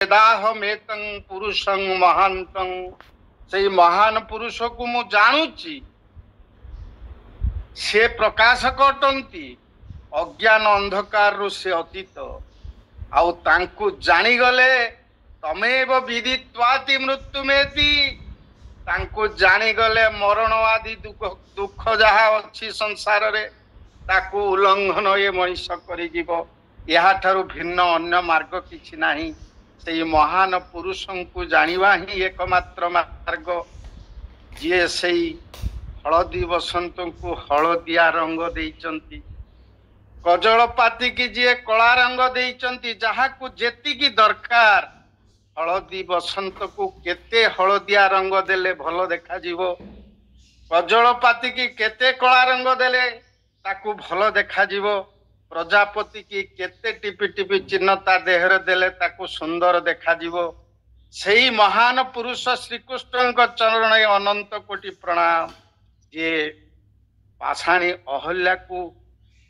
वेदाहमेतं पुरुषं महान्तं से महान पुरुष को मु जानुची से प्रकाशक अटंती अज्ञान अंधकार रु से अतीत आउ तांकु जानी गले तमेव विदित्वाति मृत्युमेति तांकु जानी गले मरण आदि दुख जहा अच्छी संसार रे ताकु उल्लंघन ये मनीष करि जीव या ठारु भिन्न अन्य मार्ग किछि नाही से महान पुरुषों को जानिबा ही एकमात्र मार्ग जे से हलदी बसंत को हलदिया रंग देइचंती कजलपाती की जी कला रंग देइचंती जहा को जेतिकी दरकार हलदी बसंत को केते हलदिया रंग देले भलो देखा जीवो कजलपाती की केते कला रंग देले ताकू भलो देखा जीवो प्रजापति की केते टिपि टिपि चिन्ह ता देहरे देले ताकू सुंदर देखा जीवो सेही महान पुरुष श्रीकृष्ण चरण अनंत कोटि प्रणाम जे पाषाणी अहल्या को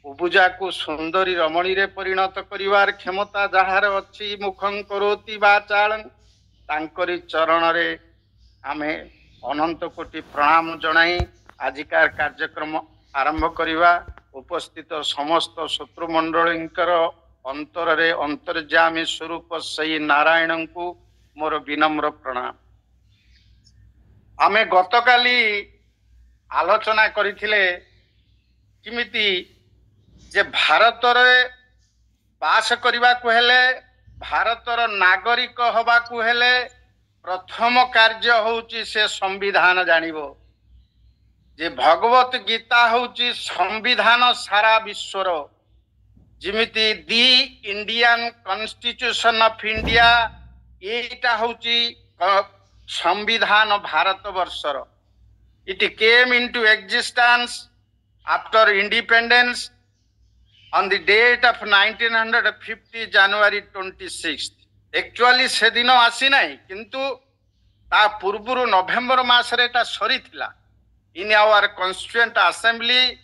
उबुजा को सुंदरी रमणी रे परिणत करिवार क्षमता जहार अच्छी मुखं करोति वाचालं तांकरी चरण रे आमे अनंत कोटि प्रणाम जणाई आजिकार कार्यक्रम आरंभ करिवा उपस्थित समस्त शत्रुमंडलींकर अंतर रे अंतर्जामी स्वरूप सही नारायण को मोर विनम्र प्रणाम। आमे गतकाली आलोचना करिथिले किमिति जे भारत रे पास करबा को हेले भारतर नागरिक हवा को हेले प्रथम कार्य होउची से संविधान जानिबो जे भगवत गीता होउची संविधान सारा विश्वर जिमिति the Indian constitution of India एटा होउची संविधान भारत वर्षर it came into existence after independence on the date of 1950 January 26th actually से दिन आसी नहीं किंतु ता पूर्वरु नवेम्बर मासरे ता सरी थिला in our constituent assembly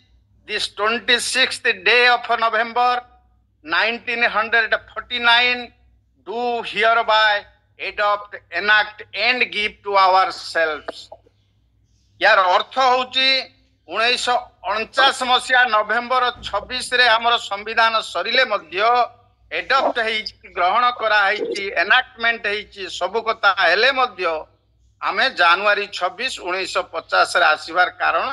this 26th day of November 1949 do hereby adopt enact and give to ourselves यार अर्थ होची 1949 मसीहा नवेम्बर 26 रे हमर संविधान सरिले मध्य एडॉप्ट ग्रहण करा एनाक्टमेंट सब कथा हेले मध्य आमे जनवरी 26 1950 रे आसीबार कारण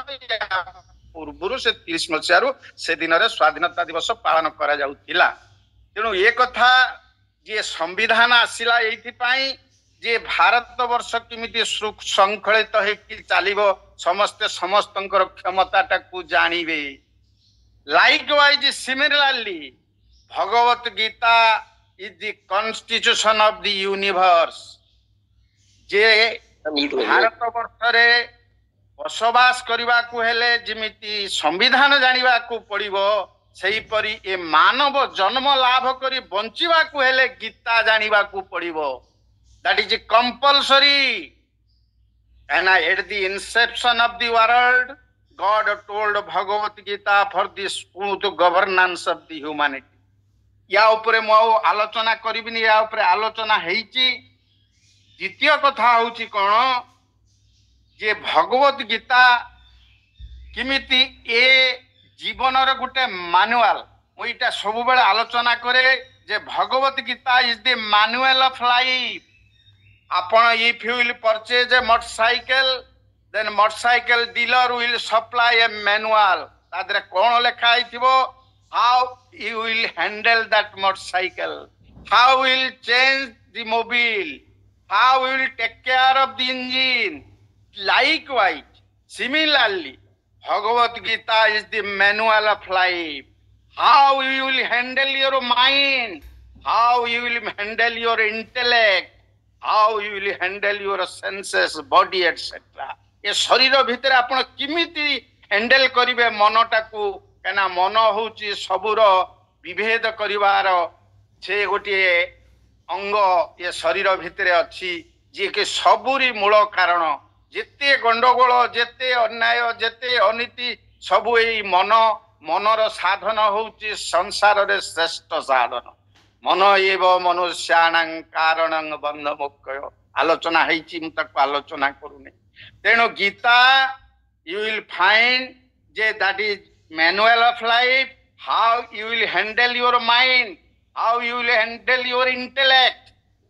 पूर्वरु से 30 मसीहा से दिन रे स्वाधीनता दिवस पालन करा जाउतिला तेनु ए कथा जे संविधान आसिला एथि पई जे भारत वर्ष किमिति श्रृंखलित हेकि चालिबो समस्ते समस्तंकर क्षमता टाकू जानिबे likewise similarly Bhagavad Gita is the constitution of the universe जे भारत वर्ष रे बसवास करबा को हेले जिमिति संविधान जानिबा को पड़िबो सेही परी ए मानव जन्म लाभ करी बंचिबा को हेले गीता जानिबा को पड़िबो that is compulsory and at the inception of the world God told Bhagavad Gita for the smooth governance of the humanity या उपरे मो आलोचना करिबिनी या उपरे आलोचना हेइची द्वितीय कथा होउची कोन जे भगवत गीता किमिति ए जीवनर गुटे मैनुअल मोइटा सब बेले आलोचना करे जे Bhagavad Gita is the manual of life upon if you will purchase a motorcycle then motorcycle dealer will supply a manual tadre kon lekha aithibo how you will handle that motorcycle how will change the mobile how will take care of the engine likewise similarly Bhagavad Gita is the manual of life how you will handle your mind how you will handle your intellect how you will handle your senses body etc ये शरीर भितर आपण किमिति handle करिवे मनटा को कना मन होची सबुर विभेद करिवार से गोटे अंग ये शरीर भितर अछि जे के सबुरी मूल कारण जेते गंडगोल जेते अन्याय जेते अनीति सबु एई मनर साधन होची संसार रे श्रेष्ठ साधन मन एव मनुष्याणां कारणं बंध मोक्षय आलोचना ହେଇଛି ମୁଁ ତାକୁ ଆଲୋଚନା କରୁନି ତେଣୁ ଗୀତା you will find ଯେ that is manual of life how you will handle your mind how you will handle your intellect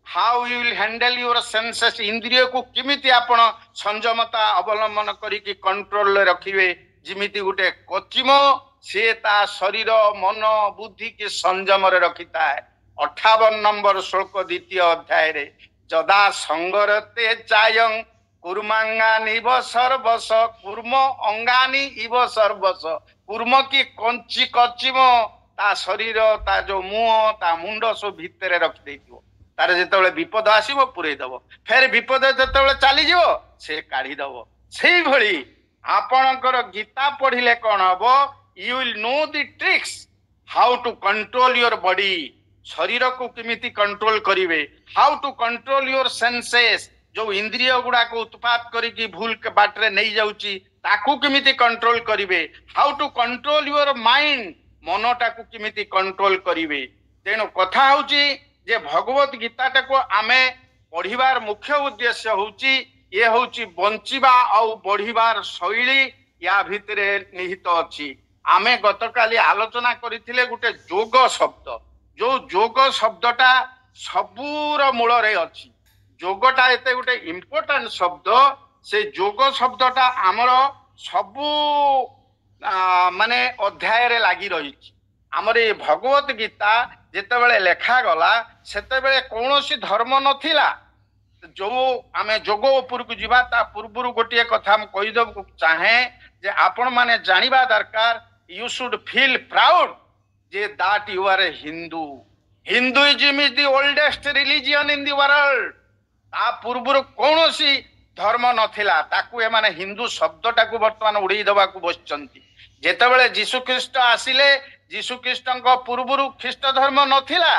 how you will handle your senses इंद्रिय को किमिति आपण संयमता अवलंबन करिकि कंट्रोल रे रखिबे जिमिति गुटे कोचिमो से ता शरीर मन बुद्धि के संयम रे रखिता है 58 नंबर श्लोक द्वितीय अध्याय रे जदा संगरते चायं कुर्मांगानि इव सर्वस कुर्म अंगानि इव सर्वस कुर्म की कंची कचिमो ता शरीर ता जो मुह ता मुंड सब भितरे रखि देथिबो तार जेतेबेले विपद आसीबो पुरै दबो फेर विपद जेतेबेले चली जिवो से काढी दबो सेही भली आपणकर गीता पढिले कोन हबो you will know the tricks how to control your body शरीर को किमिति कंट्रोल करिवे how to control your senses जो इंद्रिय गुडा को उत्पाद करिकि भूल के बाटरे नहीं जाउची ताकू किमिति कंट्रोल करिवे how to control your mind मनटा को किमिति कंट्रोल करिवे तेणु कथा होची जे भगवत गीता टाको आमे पढ़िबार मुख्य उद्देश्य होची ये होची बंचिबा और बढ़िबार शैली या भितरे निहित अछि आमे गतकाली आलोचना करिथिले गुटे जोग शब्द जो जोग शब्दटा सबूर मूल रे अछि जोगटा एते गुटे इम्पोर्टेंट शब्द से जोग शब्दटा आमर सबू माने अध्याय रे लागी रही आमर ये भगवत गीता जेतेबेले लेखा गला सेतेबेले कोनोसी धर्म नथिला जो आमे जोग ऊपर को जीवा ता पूर्वरु गोटिए कथा हम कहि दब चाहे जे आपण माने जानिबा दरकार यू शुड फील प्राउड जे that you are a Hindu Hinduism is the oldest religion in the world ता पूर्वरु कोनोसी धर्म नथिला ताकू ए माने हिंदू शब्दटा को वर्तमान उड़ेई दबा को बसचंती जेतेबेले यीशु ख्रीष्ट आसिले यीशु ख्रीष्टଙ୍କ पूर्वरु ख्रीष्ट धर्म नथिला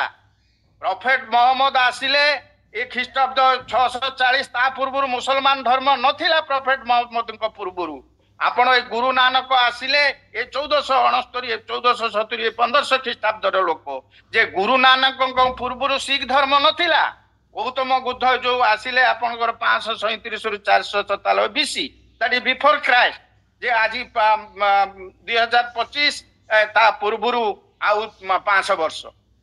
प्रॉफेट मोहम्मद आसिले ए ख्रीष्टाब्द 640 ता पूर्वरु मुसलमान धर्म नथिला प्रॉफेट मोहम्मदଙ୍କ पूर्वरु आपण ए गुरु नानक आसिले ए 1469 1470 1500 ख्रीष्टाब्द लोक जे गुरु नानकଙ୍କ पूर्वरु सिख धर्म नथिला गौतम बुद्ध जो आसिले आपनकर 537 रु 497 BC that is before Christ जे आज 2025 ता पूर्वरु आउ 500 वर्ष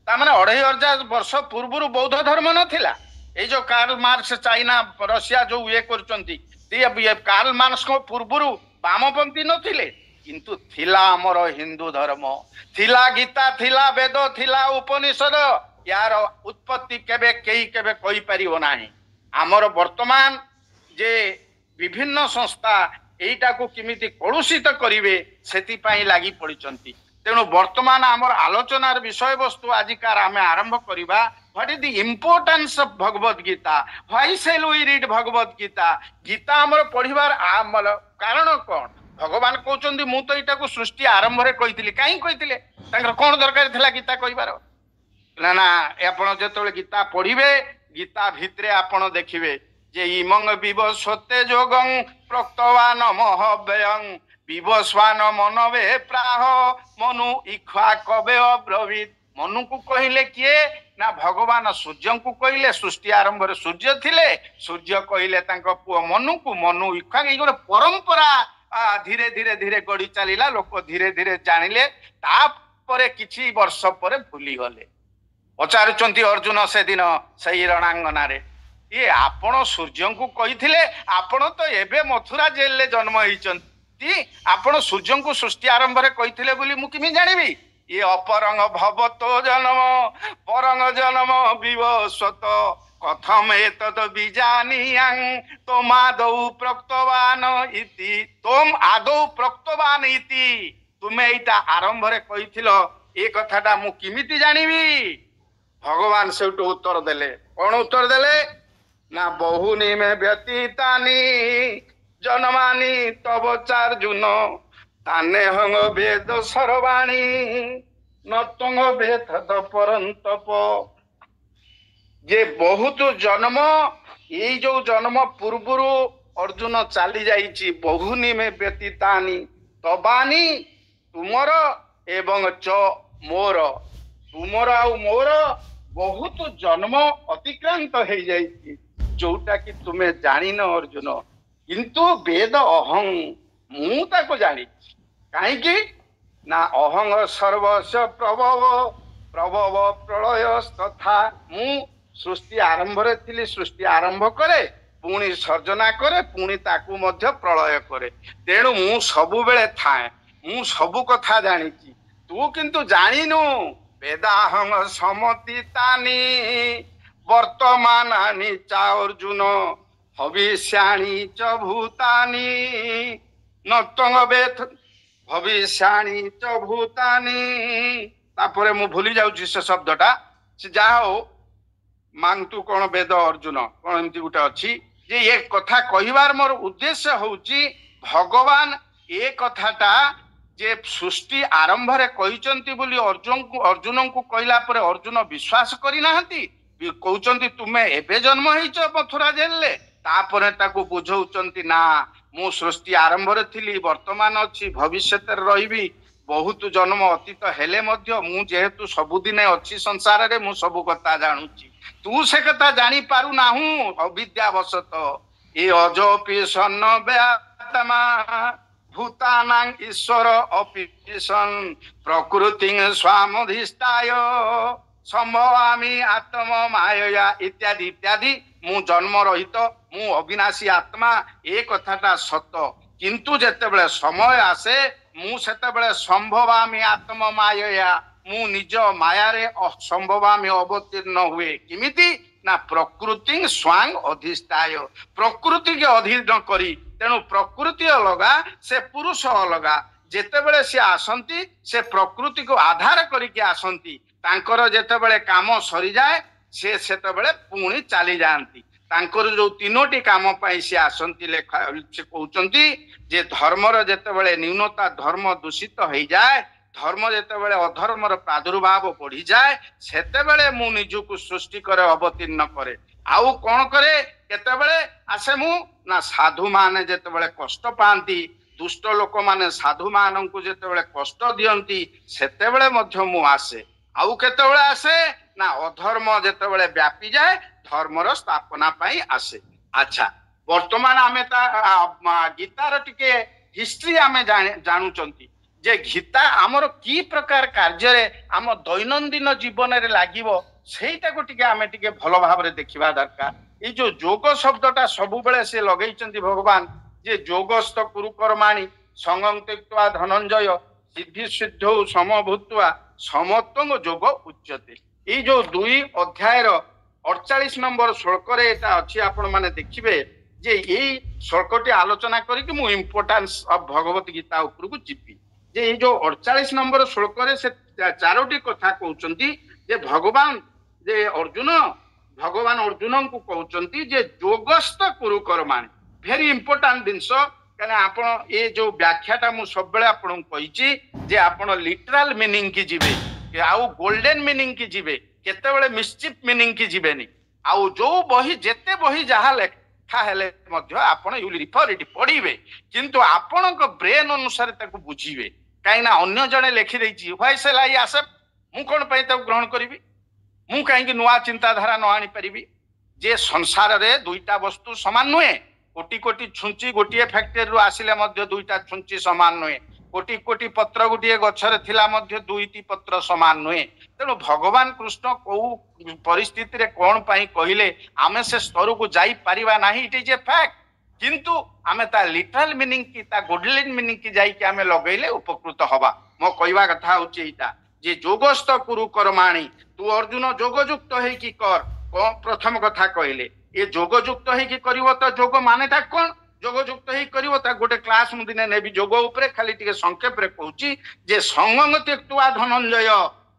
ता माने 2500 वर्ष पूर्वरु बौद्ध धर्म नथिला ए जो कार्ल मार्क्स चाइना रशिया जो ये करचंती कार्ल मार्क्स को पूर्वरु वामपंथी नथिले किंतु थिला हमर हिंदू धर्म थिला गीता थिला वेद थिला उपनिषद यार उत्पत्ति केबे केई केबे कहि परिबो नाही हमर वर्तमान जे विभिन्न संस्था एटा को किमिति कलुषित करिवे सेति पई लागि पडिचंती तेणु वर्तमान हमर आलोचनार विषय वस्तु आजिकार आमे आरंभ करिबा what is the importance of Bhagavad Gita why shall we read Bhagavad Gita Gita हमर पढिबार कारण कोन भगवान कहउचंदी मु तो एटा को सृष्टि आरंभ रे कहितली काई कहितले तांकर कोन दरकार थिला गीता कहिबार ना ना आपण जेतोले गीता पढिबे गीता भितरे आपण देखिबे जे इमंग विवस्वते जोगं प्रक्तवान महव्ययं विवस्वान मनवे प्राह मनु इख्वा कबे अब्रवीत मनु को कहिले किए ना भगवान सूर्य को कहिले सृष्टि आरंभ रे सूर्य थिले सूर्य कहिले तांको पुओ मनु को मनु इख्वा ए गोटे परंपरा धीरे धीरे धीरे गड़ी चलीला लोक धीरे धीरे जानिले तापरे किछि वर्ष परे भूली गले पचारुचंती अर्जुन से दिन सही रणांगना रे ये आपण सूर्य को कहिथिले आपण तो एबे मथुरा जेल ले जन्म होइचंती आपण सूर्य को सृष्टि आरंभ रे कहिथिले बोली मु किमि जानिबी ये अपरंग भवतो जन्म परंग जन्म विवस्वत कथम एतद बीजानियां तोम आदौ प्रोक्तवान इति तोम आदौ प्रोक्तवान इति तुमे एटा आरंभ रे कहिथिलो ए कथाटा मु किमिति जानिबी भगवान से उत्तर देले कौन उत्तर देले ना बहुनी में व्यतीतानी जनमानी तब चार्जुन ताने हंग वेद सर्वाणी नतंग वेद परंतप जे बहुत जन्म ये जो जन्म पूर्वरु अर्जुन चली जाइछि बहुनी में व्यतीतानी तबानी तुमर एवं च मोर तुमर आउ मोर ବହୁତ ଜନ୍ମ ଅତିକ୍ରାନ୍ତ ହେଇଯାଇଛି ଯୋଉଟା କି ତୁମେ ଜାଣିନ ଅର୍ଜୁନ। କିନ୍ତୁ ବେଦ ଅହଂ, ମୁଁ ତାକୁ ଜାଣିଛି। କାହିଁକି ନା ଅହଂ ସର୍ବସ୍ୟ ପ୍ରଭବ ପ୍ରଭବ ପ୍ରଳୟ ତଥା, ମୁଁ ସୃଷ୍ଟି ଆରମ୍ଭରେ ଥିଲି, ସୃଷ୍ଟି ଆରମ୍ଭ କରେ, ପୁଣି ସର୍ଜନା କରେ, ପୁଣି ତାକୁ ମଧ୍ୟ ପ୍ରଳୟ କରେ। ତେଣୁ ମୁଁ ସବୁବେଳେ ଥାଏ, ମୁଁ ସବୁ କଥା ଜାଣିଛି। ତୁ କିନ୍ତୁ ଜାଣିନୁ। ବେଦାହଂ ସମତୀତାନି ବର୍ତ୍ତମାନାନି ଚା ଅର୍ଜୁନ ଭବିଷ୍ୟାଣି ଚ ଭୂତାନି ନତଙ୍ଗ ବେଥ ଭବିଷ୍ୟାଣି ଚ ଭୂତାନି। ତାପରେ ମୁଁ ଭୁଲି ଯାଉଛି ସେ ଶବ୍ଦଟା, ସେ ଯାହା ହଉ ମାନ୍ତୁ କଣ ବେଦ ଅର୍ଜୁନ କଣ ଏମିତି ଗୋଟେ ଅଛି। ଯେ ଏ କଥା କହିବାର ମୋର ଉଦ୍ଦେଶ୍ୟ ହଉଛି ଭଗବାନ ଏ କଥାଟା ଯେ ସୃଷ୍ଟି ଆରମ୍ଭରେ କହିଛନ୍ତି ବୋଲି ଅର୍ଜୁନଙ୍କୁ କହିଲା ପରେ ଅର୍ଜୁନ ବିଶ୍ୱାସ କରିନାହାନ୍ତି, କହୁଛନ୍ତି ତୁମେ ଏବେ ଜନ୍ମ ହେଇଛ ମଥୁରା ଜେଲରେ। ତାପରେ ତାକୁ ବୁଝଉଛନ୍ତି ନା ମୁଁ ସୃଷ୍ଟି ଆରମ୍ଭରେ ଥିଲି, ବର୍ତ୍ତମାନ ଅଛି, ଭବିଷ୍ୟତରେ ରହିବି, ବହୁତ ଜନ୍ମ ଅତୀତ ହେଲେ ମଧ୍ୟ ମୁଁ ଯେହେତୁ ସବୁଦିନେ ଅଛି ସଂସାରରେ, ମୁଁ ସବୁ କଥା ଜାଣୁଛି। ତୁ ସେ କଥା ଜାଣିପାରୁନାହୁଁ ଅବିଦ୍ୟାବଶତଃ। ଏ ଅଜପି ସନ୍ନ ବ୍ୟାତମା ଭୂତାନାଂ ଈଶ୍ୱର ଅପିସନ୍ ପ୍ରକୃତି ସ୍ୱାମଧିଷ୍ଠାୟ ସମ୍ଭବାମି ଆତ୍ମ ମାୟୟା ଇତ୍ୟାଦି ଇତ୍ୟାଦି। ମୁଁ ଜନ୍ମ ରହିତ, ମୁଁ ଅବିନାଶୀ ଆତ୍ମା, ଏ କଥାଟା ସତ। କିନ୍ତୁ ଯେତେବେଳେ ସମୟ ଆସେ ମୁଁ ସେତେବେଳେ ସମ୍ଭବାମି ଆତ୍ମ ମାୟୟା, ମୁଁ ନିଜ ମାୟାରେ ସମ୍ଭବାମି ଅବତୀର୍ଣ୍ଣ ହୁଏ। କେମିତି ନା ପ୍ରକୃତି ସ୍ୱାଂ ଅଧିଷ୍ଠାୟ, ପ୍ରକୃତିକି ଅଧୀନ କରି। ତେଣୁ ପ୍ରକୃତି ଅଲଗା, ସେ ପୁରୁଷ ଅଲଗା। ଯେତେବେଳେ ସେ ଆସନ୍ତି ସେ ପ୍ରକୃତିକୁ ଆଧାର କରିକି ଆସନ୍ତି। ତାଙ୍କର ଯେତେବେଳେ କାମ ସରିଯାଏ ସେ ସେତେବେଳେ ପୁଣି ଚାଲି ଯାଆନ୍ତି। ତାଙ୍କର ଯୋଉ ତିନୋଟି କାମ ପାଇଁ ସେ ଆସନ୍ତି, ସେ କହୁଛନ୍ତି ଯେ ଧର୍ମର ଯେତେବେଳେ ନ୍यूनता, ଧର୍ମ ଦୂଷିତ ହେଇଯାଏ, ଧର୍ମ ଯେତେବେଳେ ଅଧର୍ମର ପ୍ରାଦୁର୍ଭାବ ବଢିଯାଏ, ସେତେବେଳେ ମୁଁ ନିଜକୁ ସୃଷ୍ଟି କରେ, ଅବତୀର୍ଣ୍ଣ କରେ। ଆଉ କଣ କରେ କେତେବେଳେ ଆସେ ମୁଁ ନା ସାଧୁ ମାନେ ଯେତେବେଳେ କଷ୍ଟ ପାଆନ୍ତି, ଦୁଷ୍ଟ ଲୋକମାନେ ସାଧୁ ମାନଙ୍କୁ ଯେତେବେଳେ କଷ୍ଟ ଦିଅନ୍ତି, ସେତେବେଳେ ମଧ୍ୟ ମୁଁ ଆସେ। ଆଉ କେତେବେଳେ ଆସେ ନା ଅଧର୍ମ ଯେତେବେଳେ ବ୍ୟାପିଯାଏ, ଧର୍ମର ସ୍ଥାପନା ପାଇଁ ଆସେ। ଆଚ୍ଛା, ବର୍ତ୍ତମାନ ଆମେ ତା ଗୀତାର ଟିକେ ହିଷ୍ଟ୍ରି ଆମେ ଜାଣୁଛନ୍ତି ଯେ ଗୀତା ଆମର କି ପ୍ରକାର କାର୍ଯ୍ୟରେ ଆମ ଦୈନନ୍ଦିନ ଜୀବନରେ ଲାଗିବ, ସେଇଟାକୁ ଟିକେ ଆମେ ଟିକେ ଭଲ ଭାବରେ ଦେଖିବା ଦରକାର। ଏଇ ଯୋଉ ଯୋଗ ଶବ୍ଦଟା ସବୁବେଳେ ସେ ଲଗେଇଛନ୍ତି ଭଗବାନ, ଯେ ଯୋଗସ୍ଥ କୁରୁକର୍ମାଣି ସଙ୍ଗଂ ତ୍ୟକ୍ତ୍ୱା ଧନଞ୍ଜୟ ସିଦ୍ଧି ସିଦ୍ଧୌ ସମଭୂତ୍ୱା ସମତ୍ୱଂ ଯୋଗ ଉଚ୍ୟତେ। ଏଇ ଯୋଉ 2 ଅଧ୍ୟାୟର 48 ନମ୍ବର ଶ୍ଲୋକରେ ଏଟା ଅଛି, ଆପଣ ମାନେ ଦେଖିବେ ଯେ ଏଇ ଶ୍ଲୋକଟି ଆଲୋଚନା କରିକି ମୁଁ ଇମ୍ପୋର୍ଟାନ୍ସ ଅଫ ଭଗବତ ଗୀତା ଉପରକୁ ଯିବି। ଯେ ଏଇ ଯୋଉ 48 ନମ୍ବର ଶ୍ଲୋକରେ ସେ 4ଟି କଥା କହୁଛନ୍ତି ଯେ ଭଗବାନ ଅର୍ଜୁନଙ୍କୁ କହୁଛନ୍ତି ଯେ ଯୋଗସ୍ଥ କୁରୁକର୍ମାଣି। ଭେରି ଇମ୍ପୋର୍ଟାଣ୍ଟ ଜିନିଷ, କାରଣ ଆପଣ ଏ ଯୋଉ ବ୍ୟାଖ୍ୟାଟା ମୁଁ ସବୁବେଳେ ଆପଣଙ୍କୁ କହିଛି ଯେ ଆପଣ ଲିଟରାଲ ମିନିଂ କି ଯିବେ, ଆଉ ଗୋଲ୍ଡେନ ମିନିଂ କି ଯିବେ, କେତେବେଳେ ମିସଚିଫ ମିନିଂ କି ଯିବେନି। ଆଉ ଯୋଉ ବହି ଯେତେ ବହି ଯାହା ଲେଖା ହେଲେ ମଧ୍ୟ ଆପଣ ୟୁ ୱିଲ୍ ରିଫର ଇଟ୍, ପଢିବେ, କିନ୍ତୁ ଆପଣଙ୍କ ବ୍ରେନ ଅନୁସାରେ ତାକୁ ବୁଝିବେ। କାହିଁକି ନା ଅନ୍ୟ ଜଣେ ଲେଖିଦେଇଛି, ହ୍ୱାଇ ସେଲ୍ ଆଇ ଆକ୍ସେପ୍ଟ, ମୁଁ କଣ ପାଇଁ ତାକୁ ଗ୍ରହଣ କରିବି? ମୁଁ କାହିଁକି ନୂଆ ଚିନ୍ତାଧାରା ନ ଆଣିପାରିବି? ଯେ ସଂସାରରେ 2ଟା ବସ୍ତୁ ସମାନ ନୁହେଁ। କୋଟି କୋଟି ଛୁଞ୍ଚି ଗୋଟିଏ ଫ୍ୟାକ୍ଟରୀରୁ ଆସିଲେ ମଧ୍ୟ 2ଟା ଛୁଞ୍ଚି ସମାନ ନୁହେଁ। କୋଟି କୋଟି ପତ୍ର ଗୋଟିଏ ଗଛରେ ଥିଲା ମଧ୍ୟ 2ଟି ପତ୍ର ସମାନ ନୁହେଁ। ତେଣୁ ଭଗବାନ କୃଷ୍ଣ କୋଉ ପରିସ୍ଥିତିରେ କଣ ପାଇଁ କହିଲେ ଆମେ ସେ ସ୍ତରକୁ ଯାଇପାରିବା ନାହିଁ, ଇଟ୍ ଇଜ ଏ ଫ୍ୟାକ୍ଟ। କିନ୍ତୁ ଆମେ ତା ଲିଟରାଲ ମିନିଂ କି ତା ଗୋଲ୍ଡେନ ମିନିଂ କି ଯାଇକି ଆମେ ଲଗେଇଲେ ଉପକୃତ ହବା। ମୋ କହିବା କଥା ହଉଛି ଏଇଟା ଯେ ଯୋଗସ୍ଥ କୁରୁକର୍ମାଣି, ତୁ ଅର୍ଜୁନ ଯୋଗଯୁକ୍ତ ହେଇକି କର। କଣ ପ୍ରଥମ କଥା କହିଲେ, ଏ ଯୋଗଯୁକ୍ତ ହେଇକି କରିବ ତ ଯୋଗ ମାନେଟା କଣ? ଯୋଗଯୁକ୍ତ ହେଇ କରିବ ତା ଗୋଟେ କ୍ଲାସ ମୁଁ ଦିନେ ନେବି ଯୋଗ ଉପରେ, ଖାଲି ଟିକେ ସଂକ୍ଷେପରେ କହୁଛି ଯେ ସଙ୍ଗଂ ତ୍ୟକ୍ତ୍ୱା ଧନଞ୍ଜୟ,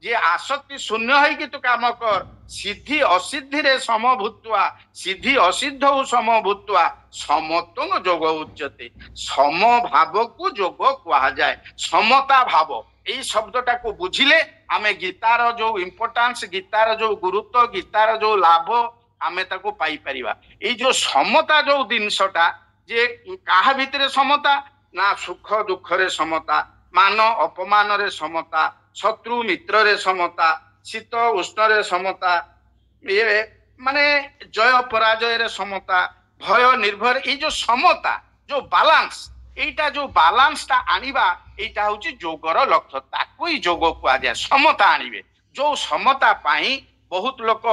ଯେ ଆସକ୍ତି ଶୂନ୍ୟ ହେଇକି ତୁ କାମ କର। ସିଦ୍ଧି ଅସିଦ୍ଧିରେ ସମଭୂତ୍ୱା, ସିଦ୍ଧି ଅସିଦ୍ଧ ସମଭୂତ୍ୱା ସମତ୍ୱଂ ଯୋଗ ଉଚ୍ୟତେ। ସମଭାବକୁ ଯୋଗ କୁହାଯାଏ, ସମତା ଭାବ। ଏଇ ଶବ୍ଦଟାକୁ ବୁଝିଲେ ଆମେ ଗୀତାର ଯୋଉ ଇମ୍ପୋର୍ଟାନ୍ସ, ଗୀତାର ଯୋଉ ଗୁରୁତ୍ୱ, ଗୀତାର ଯୋଉ ଲାଭ ଆମେ ତାକୁ ପାଇପାରିବା। ଏଇ ଯୋଉ ସମତା ଯୋଉ ଜିନିଷଟା, ଯେ କାହା ଭିତରେ ସମତା ନା ସୁଖ ଦୁଃଖରେ ସମତା, ମାନ ଅପମାନରେ ସମତା, ଶତ୍ରୁ ମିତ୍ରରେ ସମତା, शीत उष्ण समता ये माने जय पराजय समता भय निर्भर ये जो समता जो बालांस एटा जो बालांस टा आनिबा एटा होची जोगर लक्ष्य ताको ही जोग को जाए समता आनिबे जो समता पाई बहुत लोक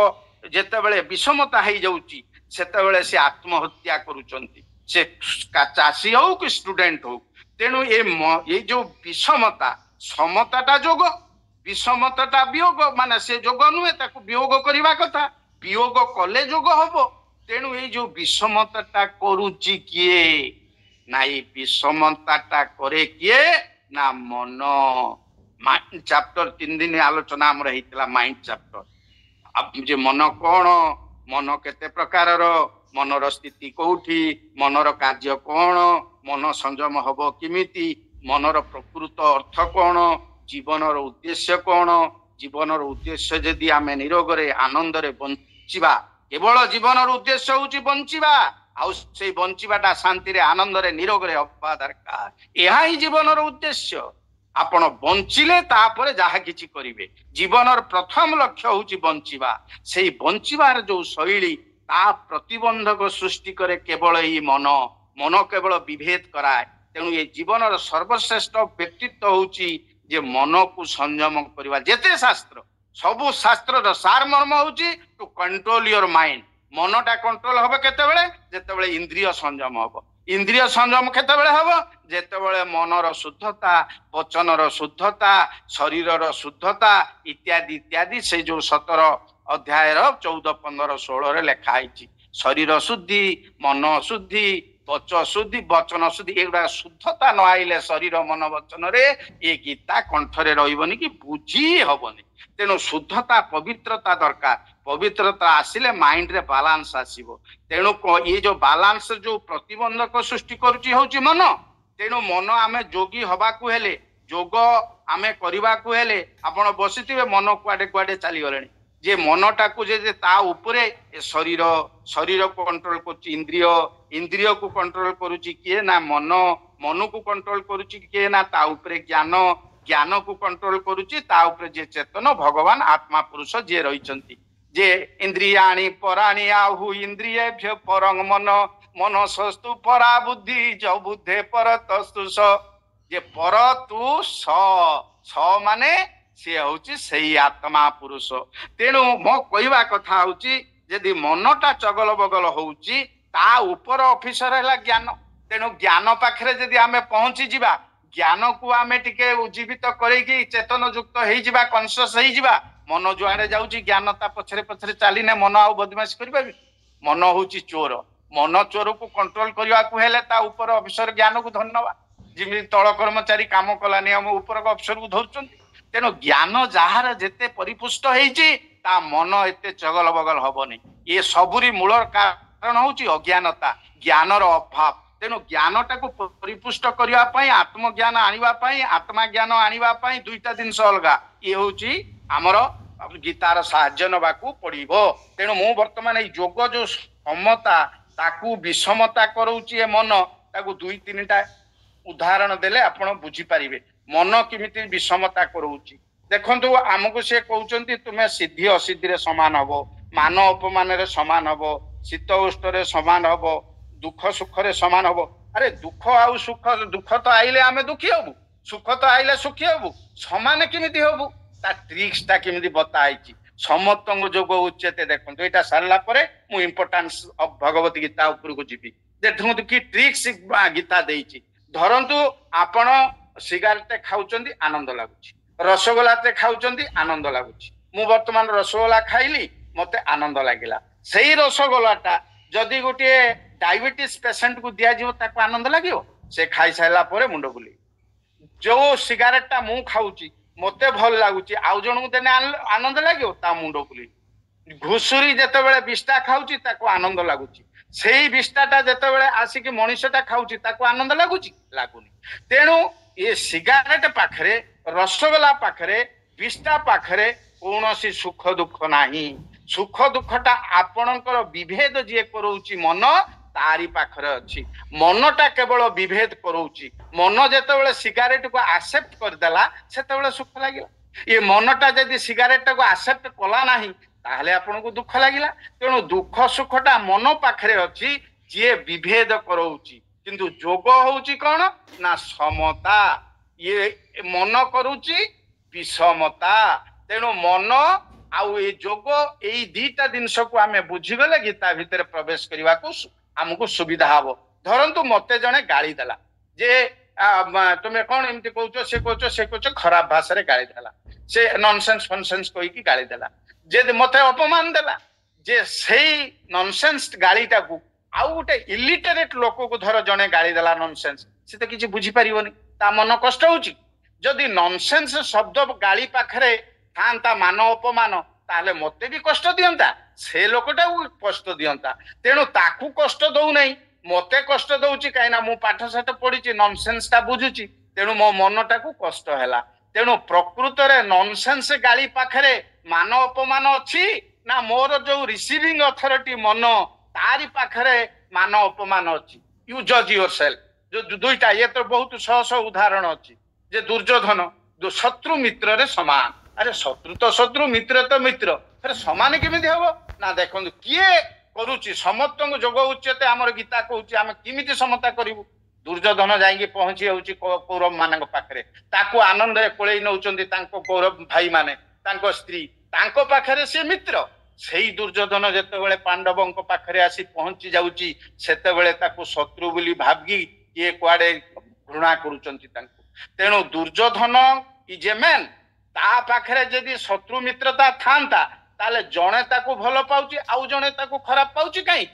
जेतेबेले विषमता हो जाउची सेतेबेले से आत्महत्या करूचंती से चाषी हो कि स्टूडेंट हो तेणु ये जो विषमता समताटा जोग विषमताटा वियोग माने से जोग नुहे ताको वियोग करबा कथा वियोग कले जोग हबो तेणु ये जो विषमताटा करूची किए ना ये विषमताटा करे किए ना मन माइंड चैप्टर 3 दिन आलोचना हमर हेतिला माइंड चैप्टर अब जे मन कोन मन केते प्रकारर मनर स्थिति कोठी मनर कार्य कोन मन संयम हबो किमिति मनर प्रकृत अर्थ कोन जीवनर उद्देश्य कोन जीवनर उद्देश्य यदि आमे निरोगरे आनंदरे बंचिबा केवल जीवनर उद्देश्य होची बंचिबा आउ से बंचिबाटा शांति रे आनंद रे निरोगरे हबा दरकार एहा ही जीवनर उद्देश्य आपण बंचिले तापर जहा किछि करिवे जीवनर प्रथम लक्ष्य होची बंचिबा सेही बंचिबार जो शैली ता प्रतिबंधक सृष्टि करे केवल ही मन मन केवल विभेद कराए तेणु ये जीवनर सर्वश्रेष्ठ व्यक्तित्व होची जे मन को संयम करवा जेते शास्त्र सबु शास्त्र सार मर्म होची टू कंट्रोल योर माइंड मनटा कंट्रोल हबो केतेबेले जेतेबेले इंद्रिय संयम हबो इंद्रिय संयम केतेबेले हबो जेतेबेले मनर शुद्धता वचनर शुद्धता शरीरर शुद्धता इत्यादि इत्यादि से जो 17 अध्याय 14 15 16 रे लिखा है शरीर शुद्धि मन शुद्धि वच शुद्धि वचन शुद्धि एगुड़ा शुद्धता न आइले शरीर मन वचन रे ये गीता कंठरे रहिबनी कि बुझी हबनी तेणु शुद्धता पवित्रता दरकार पवित्रता आसिले माइंड रे बालांस आसीबो तेणु ये जो बालांस जो प्रतिबंधक सृष्टि करूची होची मन तेणु मन आमे जोगी हबा को हेले जोग आमे करिबा को हेले आपण बसिथिबे मन कुआडे कुआडे चली गलेनी जे मनटा को जे ता ऊपरे शरीर शरीर को कंट्रोल करूची इंद्रिय इंद्रिय को कंट्रोल करूची किए ना मन मन को कंट्रोल करूची किए ना ता ऊपरे ज्ञान ज्ञान को कंट्रोल करूची ता ऊपरे जे चेतन भगवान आत्मा पुरुष जे रहिचंती जे इंद्रियाणि पराणि आहु इंद्रियेभ्य परं मन मनसस्तु परा बुद्धि ज बुद्धे परतस्तु स जे पर तु स माने से होची सही आत्मा पुरुष तेणु मो कहवा कथा होची यदि मनटा चगल बगल होची ता ऊपर ऑफिसर है ज्ञान तेणु ज्ञान पाखरे यदि आमे पहुंची जिबा ज्ञान को आमे टिके उज्जीवित करैकी चेतन युक्त हेई जिबा कॉन्शियस हेई जिबा मन जुआड़े जाउची ज्ञान ता पछरे पछरे चालीने मन आउ बदमाश करबा मन होची चोर मन चोर को कंट्रोल करबा को हेले ता ऊपर ऑफिसर ज्ञान को धन्यवाद जिमि तळ कर्मचारी काम कला नियम ऊपर ऑफिसर को धरचंती तेणु ज्ञान जार जेते परिपुष्ट होईची ता मन एते चगल बगल हबनी ये सबुरी मूल कारण होची अज्ञानता ज्ञानर अभाव तेणु ज्ञानटा को परिपुष्ट करबा पई आत्मज्ञान आनिबा पई आत्मा ज्ञान आनिबा पई दुईटा जिंस अलगा ये होची हमर गीतार साहाय्य नबाकू पड़िबो तेणु मु वर्तमान ए जोग जो समता ताकू विषमता करूची ए मन ताकू दुई तीनटा उदाहरण देले आपण बुझी पारिबे मन किमिति विषमता करूची देखंतु हमको से कहउचंती तुमे सिद्धि असिद्धि रे समान हबो मान अपमान रे समान हबो शीत उष्ण रे समान हबो दुख सुख रे समान हबो अरे दुख आउ सुख दुख तो आइले आमे दुखी हबु सुख तो आइले सुखी हबु समान किमिति हबु ता ट्रिक्स ता किमिति बताइची समतंग जोग उच्चते देखंतु एटा सरला परे मु इंपोर्टेंस ऑफ भगवत गीता ऊपर को जीवी देखंतु कि ट्रिक्स गीता देइची धरंतु आपण सिगारेट खाउचंदी आनंद लागुची रसगोल्ला ते खाउचंदी आनंद लागुची मु वर्तमान रसगोल्ला खाइली मते आनंद लागिला सेही रसगोल्लाटा जदी गोटे डायबिटीज पेशेंट को दिया जिवो ताको आनंद लागियो से खाई साइला परे मुंड बुली जो सिगारेटटा मु खाउची मते भल लागुची आउ जण को देने आनंद लागियो ता मुंड बुली घुसुरी जते बेले बिस्टा खाउची ताको आनंद लागुची सेही बिस्टाटा जते बेले आसी कि मनुष्यटा खाउची ताको आनंद लागुची लागुनी तेणु ये सिगारेट पाखरे रसगोल्ला पाखरे बिस्टा पाखरे कौनसी सुख दुख नाही सुख दुखटा आपणकर विभेद जे करूची मन तारी पाखरे अछि मनटा केवल विभेद करूची मन जेतेबेले सिगारेट को एक्सेप्ट कर देला सेतेबेले सुख लागिला ये मनटा जदि सिगारेट को आसेप्ट कला नहीं ताहले आपनको दुख लागिला तेणु दुख सुखटा मन पाखरे अछि जे विभेद करौची किंतु जोग होउची कोन ना समता ये मन करूची विषमता तेणु मन आउ ये जोग एई दीटा जिनस को आमे बुझी गले गीता भितर प्रवेश करने को आमको सुविधा हबो धरंतु मते जने गाली देला जे तुम्हें कौन एमती कहूच से कहूच खराब भाषा रे गाली देला से नॉनसेंस फनसेंस कही की गाली देला जे मते अपमान देला जे सेही नॉनसेंस गालीटा को आउ गोटे इलिटरेट लोक को धर जने गाली देला नॉनसेंस से तो किसी बुझी पारिबनी ता मन कष्ट होची जदि नॉनसेंस शब्द गाली पाखरे थांता मान अपमान ताहले मते भी कष्ट दियंता से लोकटा कष्ट दियंता तेणु ताकू कष्ट दउ नहीं मते कष्ट दउची काइना मु पाठ साठ पढिची नॉनसेंस ता बुझुची तेणु मो मनटा को कष्ट हैला तेणु प्रकृत रे नॉनसेंस गाली पाखरे मान अपमान अछि ना मोर जो रिसीविंग अथॉरिटी मन तारी पाखरे मान अपमान अछि यू जज योरसेल्फ जो दुईटा ये तो बहुत सह सह उदाहरण अछि जे दुर्योधन जो शत्रु मित्र रे समान अरे शत्रु तो शत्रु मित्र तो मित्र अरे समान केमिति हबो ना देखंतु किए करूची समस्त जोग उच्यते आमर गीता कहूची आमे किमिति समता करिवु दुर्योधन जाइकी पहुंची होउची कौरव मानक पाखरे ताको आनंद रे कोळेई नउचंदी तांको कौरव भाई माने तांको स्त्री तांको पाखरे से मित्र सेही दुर्योधन जेतेबेले पांडवंक पाखरे आसी पहुंची जाउची सेतेबेले ताको शत्रु बोली भाबगी ये कुआडे घृणा करूचंती तांको तेणु दुर्योधन इज ए मैन ता पाखरे जदि शत्रु मित्रता थांता ताले जणे ताको भलो पाउची आउ जणे ताको खराब पाउची काई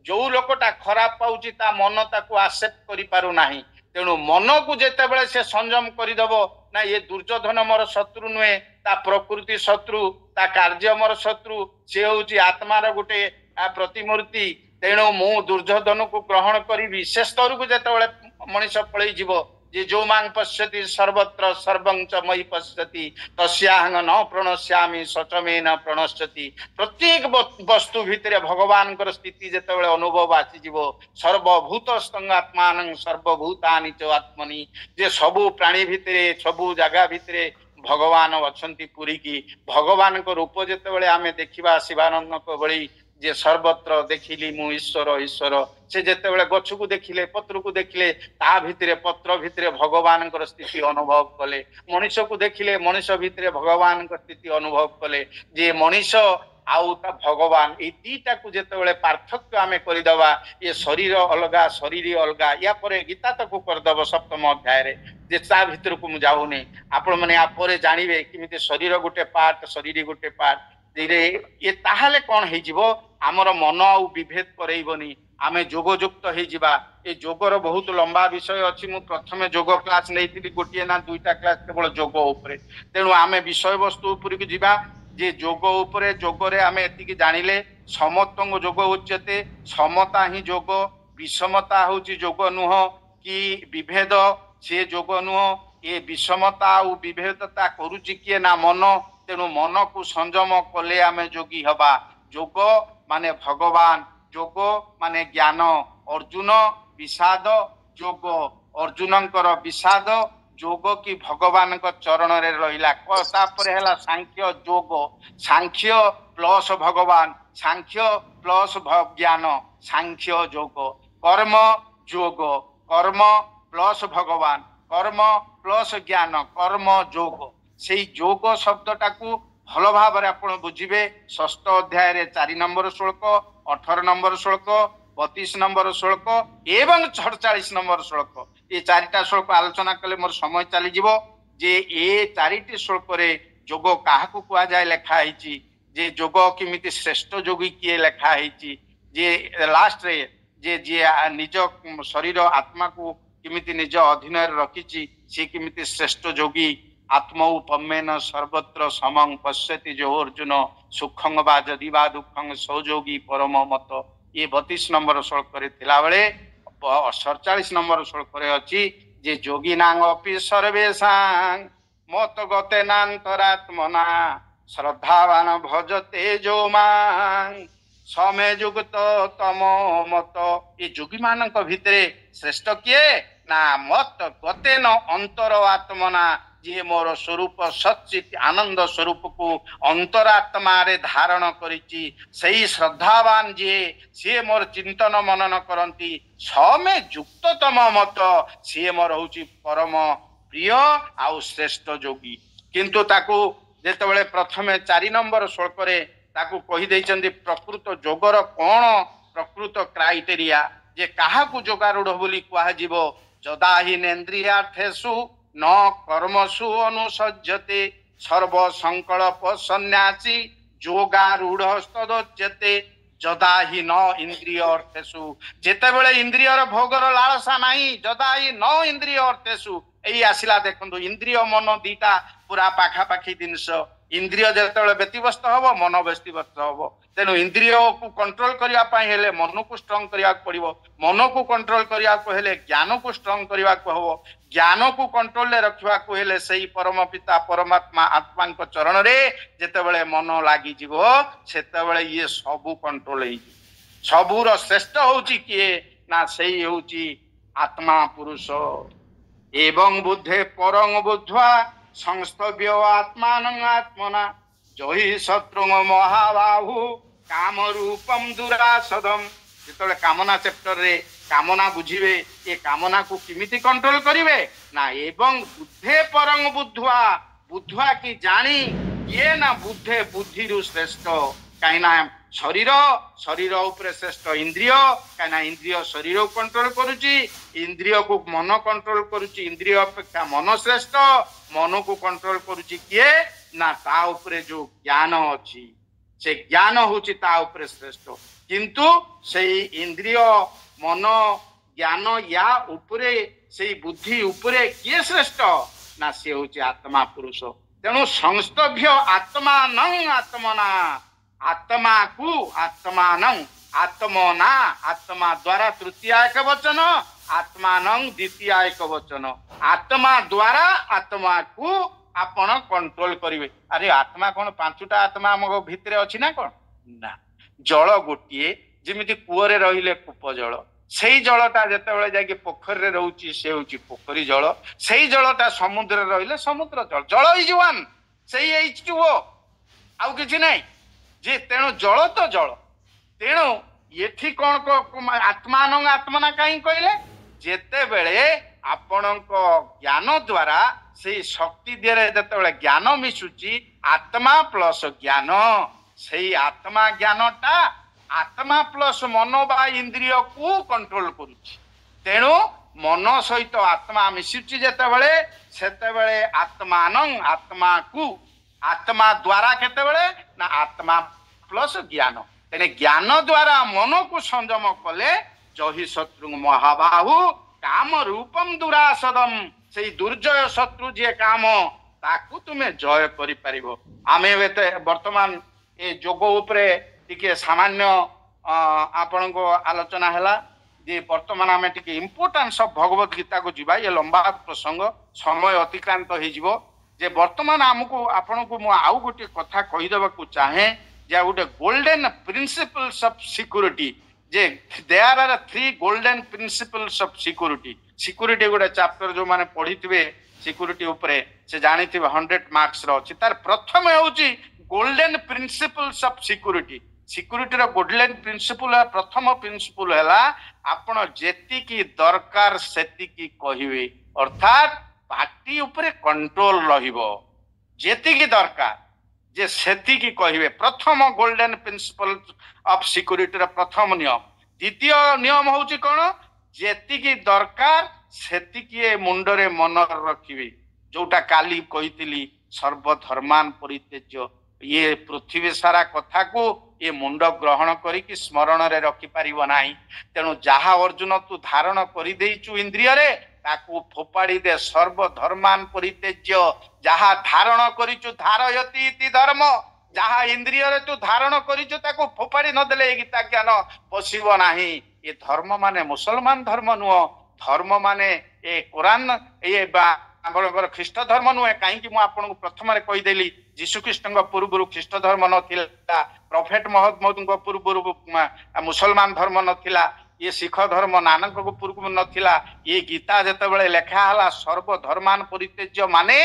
जो लोकटा खराब पाउची ता मन ताको एक्सेप्ट करि पारु नाही तेणु मन को जेतेबेले से संयम करि दबो ना ये दुर्योधन मोर शत्रु नुहे ता प्रकृति शत्रु ता कार्य मोर शत्रु से होची आत्मार गुटे प्रतिमूर्ति तेणु मु दुर्योधन को ग्रहण करी से स्तर को जेतेबेले मनीष पळई जीवो जे जो मांग पश्यति सर्वत्र सर्वं च मयि पश्यति तस्याहं न प्रणश्यामि सचमे न प्रणश्यति प्रत्येक वस्तु भितरे भगवान कर स्थिति जेतेबेले अनुभव आसी जीवो सर्वभूत स्तंगात्मानं सर्वभूतानि च आत्मनि जे सबु प्राणी भितरे सबु जगह भितरे भगवान अछंती पुरी की भगवान को रूप जेतेबेले आमे देखिबा शिवानंद को बळी जे सर्वत्र देखिली मु ईश्वर ईश्वर से जेतेबेले गछ को देखिले पत्र को देखिले ता भितरे पत्र भितरे भगवान कर स्थिति अनुभव कले मनीष को देखिले मनीष भितरे भगवान कर स्थिति अनुभव कले जे मनीष आउ ता भगवान ए दीटा को जेतेबेले पार्थक्य आमे करि दबा ये शरीर अलगा शरीर अलगा या परे गीता तक कर दब सप्तम अध्याय रे जे ता भितर को मु जाउनी आपण माने आ परे जानिबे किमिते शरीर गुटे पार्ट शरीर गुटे पार्ट धीरे ये ताहले कौन है जीवो आमर मन आउ विभेद करैबनी आमे जोग युक्त हे जिबा ए जोगर बहुत लंबा विषय अछि मु प्रथमे जोग क्लास नैतिली गोटिए ना दुईटा क्लास केवल जोग ऊपर तेणु आमे विषय वस्तु ऊपर की जिबा जे जोग ऊपर जोगरे आमे एतिकी जानिले समत्वंग जोग उच्यते समता ही जोग विषमता होची जोग नुह कि विभेद से जोग नुह ए विषमता आउ विभेदता करूची किए ना मन तेणु मन को संयम कले आमे जोगी हबा जोग माने भगवान जोग माने ज्ञान अर्जुन विषाद जोग अर्जुनंकर विषाद जोग की भगवान को चरण रे रहिला तापर हैला सांख्य जोग सांख्य प्लस भगवान सांख्य प्लस ज्ञान सांख्य जोग कर्म जोग कर्म प्लस भगवान कर्म प्लस ज्ञान कर्म जोग से जोग शब्दटा को भल भाव आप बुझे षष्ठ अध्याय रे 4 नंबर श्लोक 18 नंबर श्लोक 32 नंबर श्लोक एवं 47 नंबर श्लोक ये 4टा श्लोक आलोचना कले मोर समय चली जीवो जे ए 4टी श्लोक रे जोग काहाकू कुआ जाय लेखा हिची जे जोग किमिति श्रेष्ठ जोगी किए लेखा हिची जे लास्ट रे जे जे निज शरीर आत्मा को किमिति निज अधीन रखिची से किमिति श्रेष्ठ जोगी आत्मौपम्येन सर्वत्र समं पश्यति जो अर्जुन सुखंग बा जदि बा दुखंग सौजोगी परम मत ये 32 नंबर श्लोक रे थिला बेले 47 नंबर श्लोक रे अछि जे जोगी नांग अपि सर्वेषां मत गते नान्तरात्मना श्रद्धावान भजते जो मां समे युक्त तमो मत ये जोगी मानक भितरे श्रेष्ठ किए ना मत गते न अंतर आत्मना जी मोर स्वरूप सच्चित आनंद स्वरूप को अंतरात्मा रे धारण करिछि सही श्रद्धावान जी सी मोर चिंतन मनन करंती समे युक्ततम मत सी मोर होछि परम प्रिय आउ श्रेष्ठ योगी किंतु ताकू जेतेबेले प्रथमे 4 नंबर श्लोक रे ताकू कहि दैचंदी प्रकृत जोगर कोन प्रकृत क्राइटेरिया जे काहाकू जोगारूढ़ बोली कुहा जीवो जदा हिनेन्द्रियार्थेषु न कर्मसु अनुसज्जते सर्व संकल्प सन्यासी जोगारूढ़ तदोच्यते जदा हि न इंद्रिय अर्थेषु जेतेबेले इंद्रियर भोगर लालसा नाही जदा हि न इंद्रिय अर्थेषु एई आसिला देखंतु इंद्रिय मन दीटा पूरा पाखा पाखी जिनस इंद्रिय जेतेबेले व्यतिव्यस्त हबो मन व्यतिव्यस्त हबो तेणु इंद्रिय को कंट्रोल करिया पाई हेले मन को स्ट्रांग करिया पड़िबो मन को कंट्रोल करिया को हेले ज्ञान को स्ट्रांग करिया को हबो ज्ञान को कंट्रोल ले रखिवा को हेले सही परम पिता परमात्मा आत्मा को चरण रे जेतेबेले मन लागि जीवो सेतेबेले ये सबु कंट्रोल हेई सबुर श्रेष्ठ होउची किए ना सही होउची आत्मा पुरुष एवं बुद्धे परंग बुद्ध्वा संस्तभ्य आत्मानं आत्मना जहि शत्रु महाबाहु काम रूपम दुरासदम जेतले कामना चैप्टर रे कामना बुझिबे ये कामना को किमिति कंट्रोल करिवे ना एवं बुद्धे परंग बुद्धवा बुद्धवा की जानी ये ना बुद्धे बुद्धि रु श्रेष्ठ काइना शरीर शरीर उपरे श्रेष्ठ इंद्रिय काइना इंद्रिय शरीर को कंट्रोल करूची इंद्रिय को मन कंट्रोल करूची इंद्रिय अपेक्षा मन श्रेष्ठ मन को कंट्रोल करूची किए ना ता उपरे जो ज्ञान अछि से ज्ञान होची ता उपरे श्रेष्ठ किंतु सेई इंद्रिय मन ज्ञान या उपरे सेई बुद्धि उपरे किए श्रेष्ठ ना से होची आत्मा पुरुष तेणु संस्तभ्य आत्मा नंग आत्मना आत्मा को आत्मान आत्मना आत्मा द्वारा तृतीय एक वचन आत्मान द्वितीय एक वचन आत्मा द्वारा आत्मा को आपण कंट्रोल करिवे अरे आत्मा कोन पांचटा आत्मा हम भितरे अछि ना कोन ना जल गोटिए जेमिति कुओरे रहिले कूप जल सेई जलटा जेतेबेले जाके पोखरी रे रहउची से होची पोखरी जल सेई जलटा समुद्र रे रहिले समुद्र जल जल इज वन सेई H2O आउ किछि नै जे तेणु जल तो जल तेणु एठी कौन को आत्मान आत्मना कहीं कहले जेते बेले आपणक ज्ञान द्वारा से शक्ति दिए जेते ज्ञान मिशुची आत्मा प्लस ज्ञान से आत्मा ज्ञानटा आत्मा प्लस मन बा इंद्रिय को कंट्रोल करुची तेणु मन सहित आत्मा मिशुची जेते बेले सेते बेले आत्मान आत्मा को आत्मा द्वारा केते बेले ना आत्मा प्लस ज्ञान तेने ज्ञान द्वारा मन को संयम कले जहि शत्रु महाबाहु काम रूपम दुरासदम से दुर्जय शत्रु जे काम ताकू तुमे जय करि परिबो आमे वर्तमान ए जोग उपरे टिके सामान्य आपण को आलोचना हला जे वर्तमान आमे टिके इंपोर्टेंस ऑफ भगवत गीता को जीवा ये लंबा प्रसंग समय अतिक्रांत हो जिवो जे वर्तमान हमको आपण को मु आउ गोटे कथा कहि देबा को चाहे जे गोटे गोल्डन प्रिंसिपल्स ऑफ सिक्योरिटी जे there are 3 golden principles of security security गोटे चैप्टर जो माने पढिथिबे सिक्योरिटी ऊपर से जानिथिबे 100 मार्क्स रो अछि तार प्रथम होउची golden principles of security security रो गोल्डन प्रिंसिपल प्रथम प्रिंसिपल हैला आपण जेति की दरकार सेति की कहिवे अर्थात पार्टी ऊपर कंट्रोल रहिबो जेति की दरकार जे सेति की कहिवे प्रथम गोल्डन प्रिंसिपल ऑफ सिक्योरिटी रो प्रथम नियम द्वितीय नियम होउची कोन जेति की दरकार सेति की मुंडरे मन रखिबे जोटा काली कहितली सर्वधर्मान परित्यज्य ये पृथ्वी सारा कथा को ये मुंड ग्रहण करिकी स्मरण रे रखि परिबो नाही तेनु जहा अर्जुन तू धारण करि देइचु इंद्रिय रे ताकू फोपाड़ी दे सर्वधर्मान परित्यज्य जहा धारण करिचु धारयति इति धर्म जहा इंद्रिय रे तू धारण करिचु ताकू फोपाड़ी न देले गीता ज्ञान पसिबो नाही ये धर्म माने मुसलमान धर्म नुह धर्म माने ए कुरान ये बा ख्रीष्ट धर्म नुहे कहीं मु आपन प्रथम कहीदेली जीशु ख्रीष्ट पूर्व ख्रीष्ट धर्म नथिला प्रॉफेट मोहम्मद पूर्व मुसलमान धर्म नथिला ये सिख धर्म नानक को पूर्व नथिला ये गीता जेतेबेले लेखा हला सर्वधर्मान परित्यज्य माने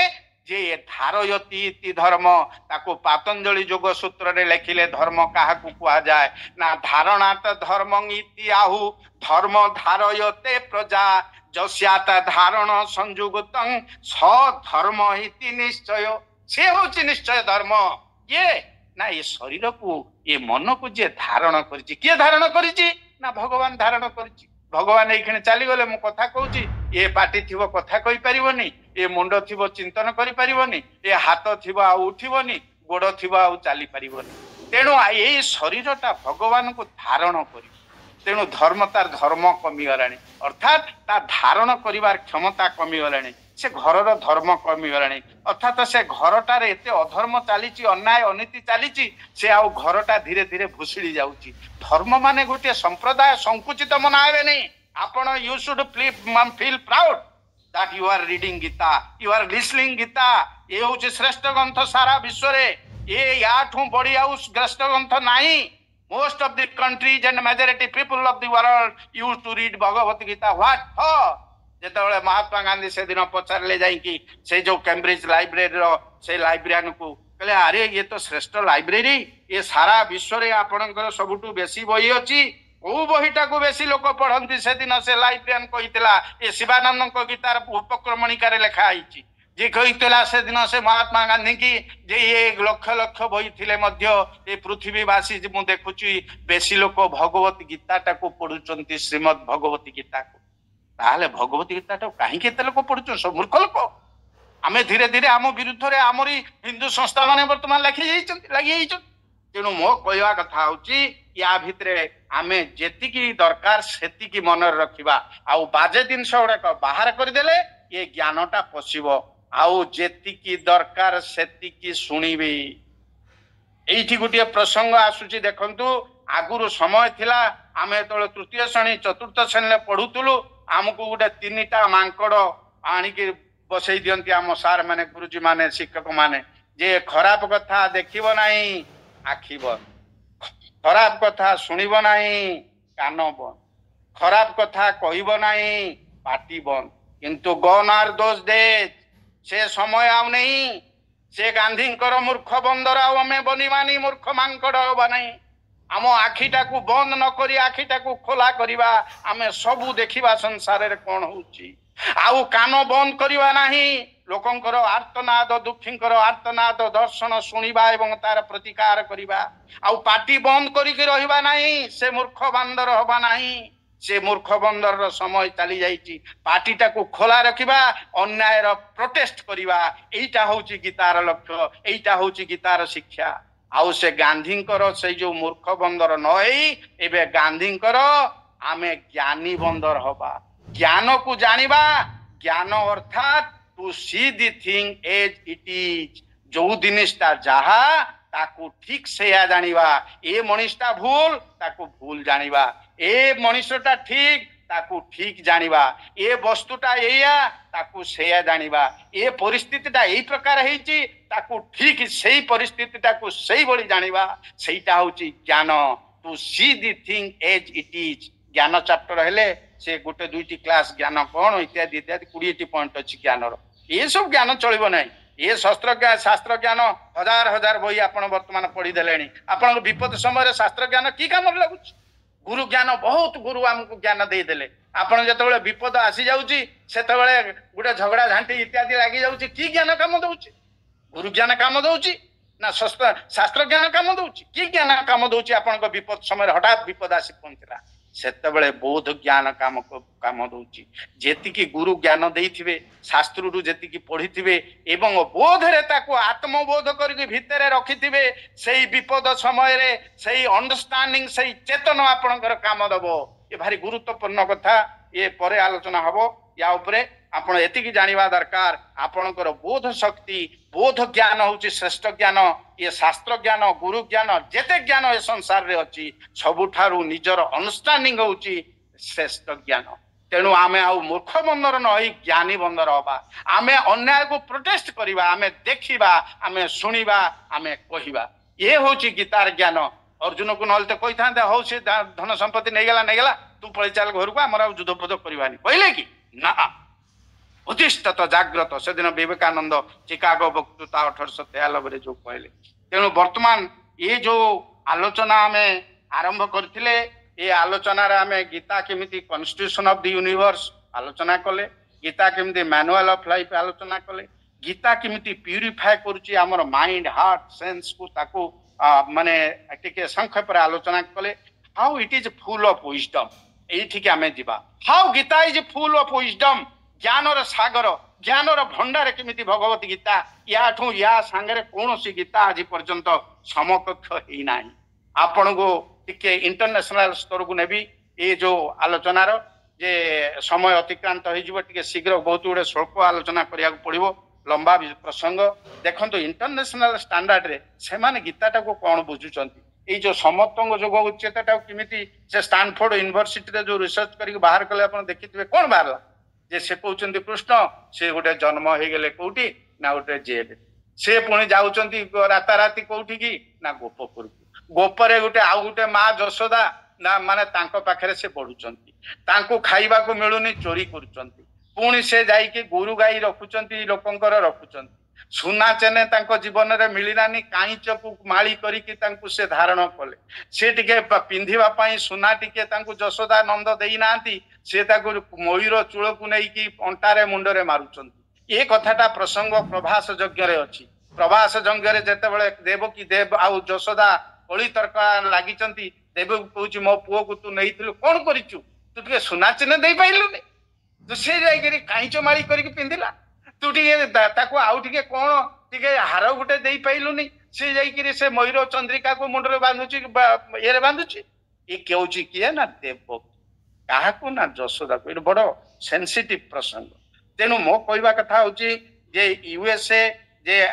जे धारयति इति धर्म ताको पातंजलि योग सूत्र रे लेखिले धर्म काहाकू कुआ जाए ना धारणात धर्म इति आहु धर्म धारयते प्रजा जस्यात धारण संयुगतं स धर्म इति निश्चय से होची निश्चय धर्म ये ना ये शरीर को ये मन को जे धारण करिछि के धारण करिछि ना भगवान धारण करिछि भगवान एखने चली गले मु कथा कहूची ये पाटी थिबो कथा कहि परिबोनी ये मुंड थिबो चिंतन करि परिबोनी ये हाथ थिबो आ उठिबोनी गोड़ थिबो आ चली परिबोनी तेणु ये शरीरटा भगवान को धारण करि तेणु धर्म तार धर्म कमी गलानी अर्थात ता धारण करिवार क्षमता कमी गलानी से घरर धर्म कमी गलानी अर्थात से घरटार एते अधर्म चलीची अन्याय अनीति चलीची से आउ घरटा धीरे धीरे भूसिड़ी जाउची धर्म माने गोटे संप्रदाय संकुचित मनावे नहीं आपण you should feel proud that you are reading Gita you are listening Gita ये होची श्रेष्ठ ग्रंथ सारा विश्व रे ये याठू बड़ी आउ श्रेष्ठ ग्रंथ नाही most of the countries and majority people of the world used to read Bhagavad Gita what for जेतबले Mahatma Gandhi से दिन पचारले जाई कि से जो कैम्ब्रिज लाइब्रेरी रो से लाइब्रेरियन को कहले अरे ये तो श्रेष्ठ लाइब्रेरी ये सारा विश्व रे आपनकर सबुटू बेसी बही अछि ओ बहीटा को बेसी लोक पढ़ंती से दिन से लाइब्रेरियन कहितला ये शिवानंद को गीतार उपक्रमणिका रे लिखा आइछि जे कहितला से दिन से महात्मा गांधी की जे ये लक्ष लक्ष बही थिले मध्य ये पृथ्वीवासी जे मु देखुची बेसी लोक भगवत गीता टा को पढुचंती श्रीमद् भगवत गीता को ताहले भगवत गीता टा काहे केते लोक पढुचो सब मूर्ख लोक आमे धीरे धीरे आम विरुद्ध रे आमरी हिंदू संस्था माने वर्तमान लगी जाइछन तेणु मो कहवा कथा होची या भितरे आमे जेतिकी दरकार सेतिकी मन रखिबा आउ बाजे दिन गुड़ाक बाहर करदेले ये ज्ञानटा पशिबो आउ जेतिकी दरकार सेतिकी सुनिबे एइठी गोटे प्रसंग आसुची देखंतु आगुरु समय थिला आमे तो तृतीय श्रेणी चतुर्थ श्रेणी पढ़ुतुलु आमको गोटे तीनटा मांकड़ आणिकी बसई दियंती आम सार माने गुरुजी माने शिक्षक माने जे खराब कथा देखिबो नाही आखि बंद खराब कथा सुनिबो नाही कान बंद खराब कथा कहिबो नाही पाटी बंद किंतु गॉन आर दोज डेज से समय आउ नहीं से गांधी मूर्ख बंदर आमे बनिबानी मूर्ख मांकड़ हबा नहीं आम आखिटा को बंद न करी आखिटा को खोला करिबा आमे सबू देखिबा संसार रे कोन होउची आउ कान बंद करिबा नाही लोकंकर आर्तनाद दुखींकर आर्तनाद दर्शन सुनिबा एवं तार प्रतिकार करिबा आउ पाटी बंद करिके रहिबा नाही से मूर्ख बंदर हबा नाही से मूर्ख बंदर समय चली जाइची पार्टीटा को खोला रखिबा अन्याय रो प्रोटेस्ट करिबा एइटा होची गीतार लक्ष्य एइटा होची गीतार शिक्षा आउ से गांधींकर से जो मूर्ख बंदर नई एबे गांधींकर आमे ज्ञानी बंदर हबा ज्ञान को जानिबा ज्ञान अर्थात to see the thing as it is जो जिनिसटा जहा ताकू ठीक से या जानिबा ए मनीषटा भूल ताकू भूल जानिबा ए मनीषटा ठीक ताकू ठीक जानिबा ए वस्तुटा एया ताकू सेया जानिबा ए परिस्थितिटा एई प्रकार हेची ताकू ठीक सेही परिस्थितिटा को सेही बळी जानिबा सेईटा होची ज्ञान to see the thing as it is ज्ञान चैप्टर हेले से गोटे दुईटी क्लास ज्ञान कोन इत्यादि इत्यादि 20टी पॉइंट अछि ज्ञानर ए सब ज्ञान चलिबो नै ये शास्त्र ज्ञान हजार हजार बही आपण वर्तमान पढ़ी देलेनी आपण विपद समय शास्त्र ज्ञान की काम लगुच गुरु ज्ञान बहुत गुरु हमको ज्ञान दे देले आपण जतबेले विपद आसी जाउची सेतबेले गुटे झगड़ा झांटी इत्यादि लागि जाउची की ज्ञान काम दउची गुरु ज्ञान काम दउची ना शास्त्र ज्ञान काम दउची की ज्ञान काम दउची आपण को विपद समय हठात विपद आसी पहुंचला सेतबेले बोध ज्ञान काम दउची जेतिकी गुरु ज्ञान देइथिबे शास्त्र रु जेतिकी पढ़िथिबे एवं बोध रे ताको आत्मबोध करके भितरे रखिथिबे सेही विपद समय रे सेही अंडरस्टैंडिंग सेही चेतन आपनकर काम दबो ये भारी गुरुत्वपूर्ण कथा ये परे आलोचना हबो या उपरे आपण एतिकी जानिबा दरकार आपनकर बोध शक्ति बोध ज्ञान होची श्रेष्ठ ज्ञान ये शास्त्र ज्ञान गुरु ज्ञान जेते ज्ञान ए संसार रे अछि सबुठारु निजर अंडरस्टैंडिंग होची श्रेष्ठ ज्ञान तेणु आमे आउ मूर्ख बंदर नई ज्ञानी बंदर हबा आमे अन्याय को प्रोटेस्ट करिबा आमे देखिबा आमे सुनिबा आमे कहिबा ये होची गीतार ज्ञान अर्जुन को नलते कहि थांते हो से धन संपत्ति नै गेला तू पळि चाल घर को हमरा युद्ध पद करिबानी कहले कि ना ଅଧିଷ୍ଠତ ଜାଗ୍ରତ ସେଦିନ ବିବେକାନନ୍ଦ ଚିକାଗୋ ବକ୍ତୃତା 1893 ଯୋଉ କହିଲେ। ତେଣୁ ବର୍ତ୍ତମାନ ଏ ଯୋଉ ଆଲୋଚନା ଆମେ ଆରମ୍ଭ କରିଥିଲେ ଏ ଆଲୋଚନାରେ ଆମେ ଗୀତା କେମିତି କନଷ୍ଟିଟ୍ୟୁସନ ଅଫ ଦି ୟୁନିଭର୍ସ ଆଲୋଚନା କଲେ, ଗୀତା କେମିତି ମ୍ୟାନୁଆଲ ଅଫ ଲାଇଫ ଆଲୋଚନା କଲେ, ଗୀତା କେମିତି ପ୍ୟୁରିଫାଏ କରୁଛି ଆମର ମାଇंड हार्ट सेंस को ताकू माने टिके संक्षेपरे आलोचना कले। How it is full of wisdom एठिके आमे दिबा। How Gita is full of wisdom ज्ञानर सागर ज्ञानर भंडार केमिति भगवत गीता याठू या सांगरे कोनोसी गीता आज पर्यंत समकक्ष हेई नाही। आपण को टिके इंटरनेशनल स्तर को नेबी ए जो आलोचनार जे समय अतिक्रांत हो जिवो टिके शीघ्र बहुत गुडे स्वल्प आलोचना करिया पड़िबो लंबा प्रसंग। देखो इंटरनेशनल स्टैंडर्ड रे से माने गीताटा को कौन बुझुचंती ये जो समत्वंग जोग उच्चता किमिति से स्टैनफोर्ड यूनिवर्सिटी रे जो रिसर्च करके बाहर कले आपण देखिथिबे कोन बाहरला जे से कहउचंती कृष्ण से गोटे जन्म हो गेले कोठी ना गोटे जेल से पुणी जाउचंती राताराती कोठी की ना गोपपुर गोपरे गोटे आउ गोटे माँ जशोदा ना माने तांको पाखरे से पढुचंती तांको खाइबा को मिलुनी चोरी करूचंती पुणी से जाइके गोरु गाई रखुचंती लोकंकर रखुचंती सुना चेने तांको जीवन रे मिलिलानी काईच को माली करिके तांको से धारण कले से टिके पिंधिबा पई सुना टिके तांको जशोदा नंद देई नांती से ताको मयूर चूल को नहीं कि अंटारे मुंडरे मारुचंती। ए कथाटा प्रसंग प्रभास यज्ञ रे अछि। प्रभास यज्ञ रे जेते बेले देवकी देव आउ जशोदा कली तर्क लागिचंती देव कहूची मो पुओ को तू नैथिलु कोन करिचु तू टिके सुना चेने देई पाइलुनी तो से जाइकरी काईच माली करके पिंधिला तू टिके ताको आउ टिके कोन टिके हार गुटे देई पाइलुनी से जाइकरी से मयूर चंद्रिका को मुंडरे बांधुची एरे बांधुची ए केउची किए ना देव काहाको ना जशोदा को ये बड़ सेंसिटिव प्रसंग। तेणु मो कहवा कथा होची जे यूएसए जे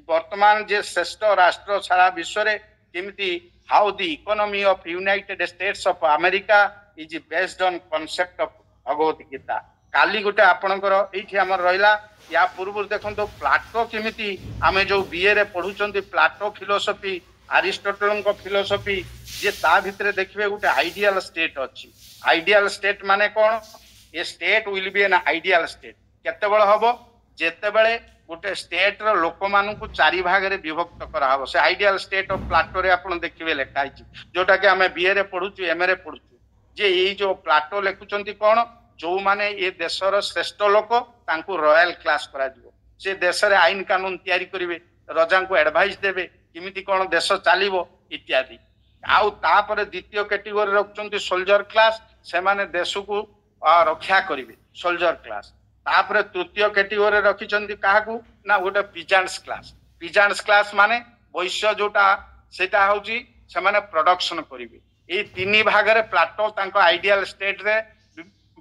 वर्तमान जे श्रेष्ठ राष्ट्र सारा विश्व रे केमिति how the economy of United States of America is based on concept of Bhagavad Gita. काली गोटे आपणकर एठी हमर रहिला या पूर्व देखो प्लाटो केमिति आमे जो बीए रे पढुचंती प्लाटो फिलोसफी अरिस्टोटल को फिलोसफी जे ता भितरे देखिबे गोटे आइडियल स्टेट अछि। आइडियल स्टेट माने कोन a state will be an ideal state केते बेले हबो जेते बेले गोटे स्टेट रो लोक मानु को चारि भाग रे विभक्त करा हबो। से आइडियल स्टेट ऑफ प्लाटो रे आपण देखिबे लेखा आइछि जोटा के हमें बीए रे पढुछु एमए रे पढुछु जे ए जो प्लाटो लेखुचंती कोन जो माने ए देशर श्रेष्ठ लोक तांको रॉयल क्लास करा दिबो से देश रे आईन कानून तयारी करिवे रजा को एडवाइस देबे किमिति कोन देश चालिबो इत्यादि। आउ तापर द्वितीय कैटेगरी रखुचंती सोल्जर क्लास से माने देश को रक्षा करिवे सोल्जर क्लास। तापर तृतीय कैटेगरी रखिचंती काहाकू ना गोटे पिजांस क्लास। पिजांस क्लास माने वैश्य जोटा सेटा होची से माने प्रोडक्शन करिवे। ए तीन भाग रे प्लाटो तांको आइडियल स्टेट रे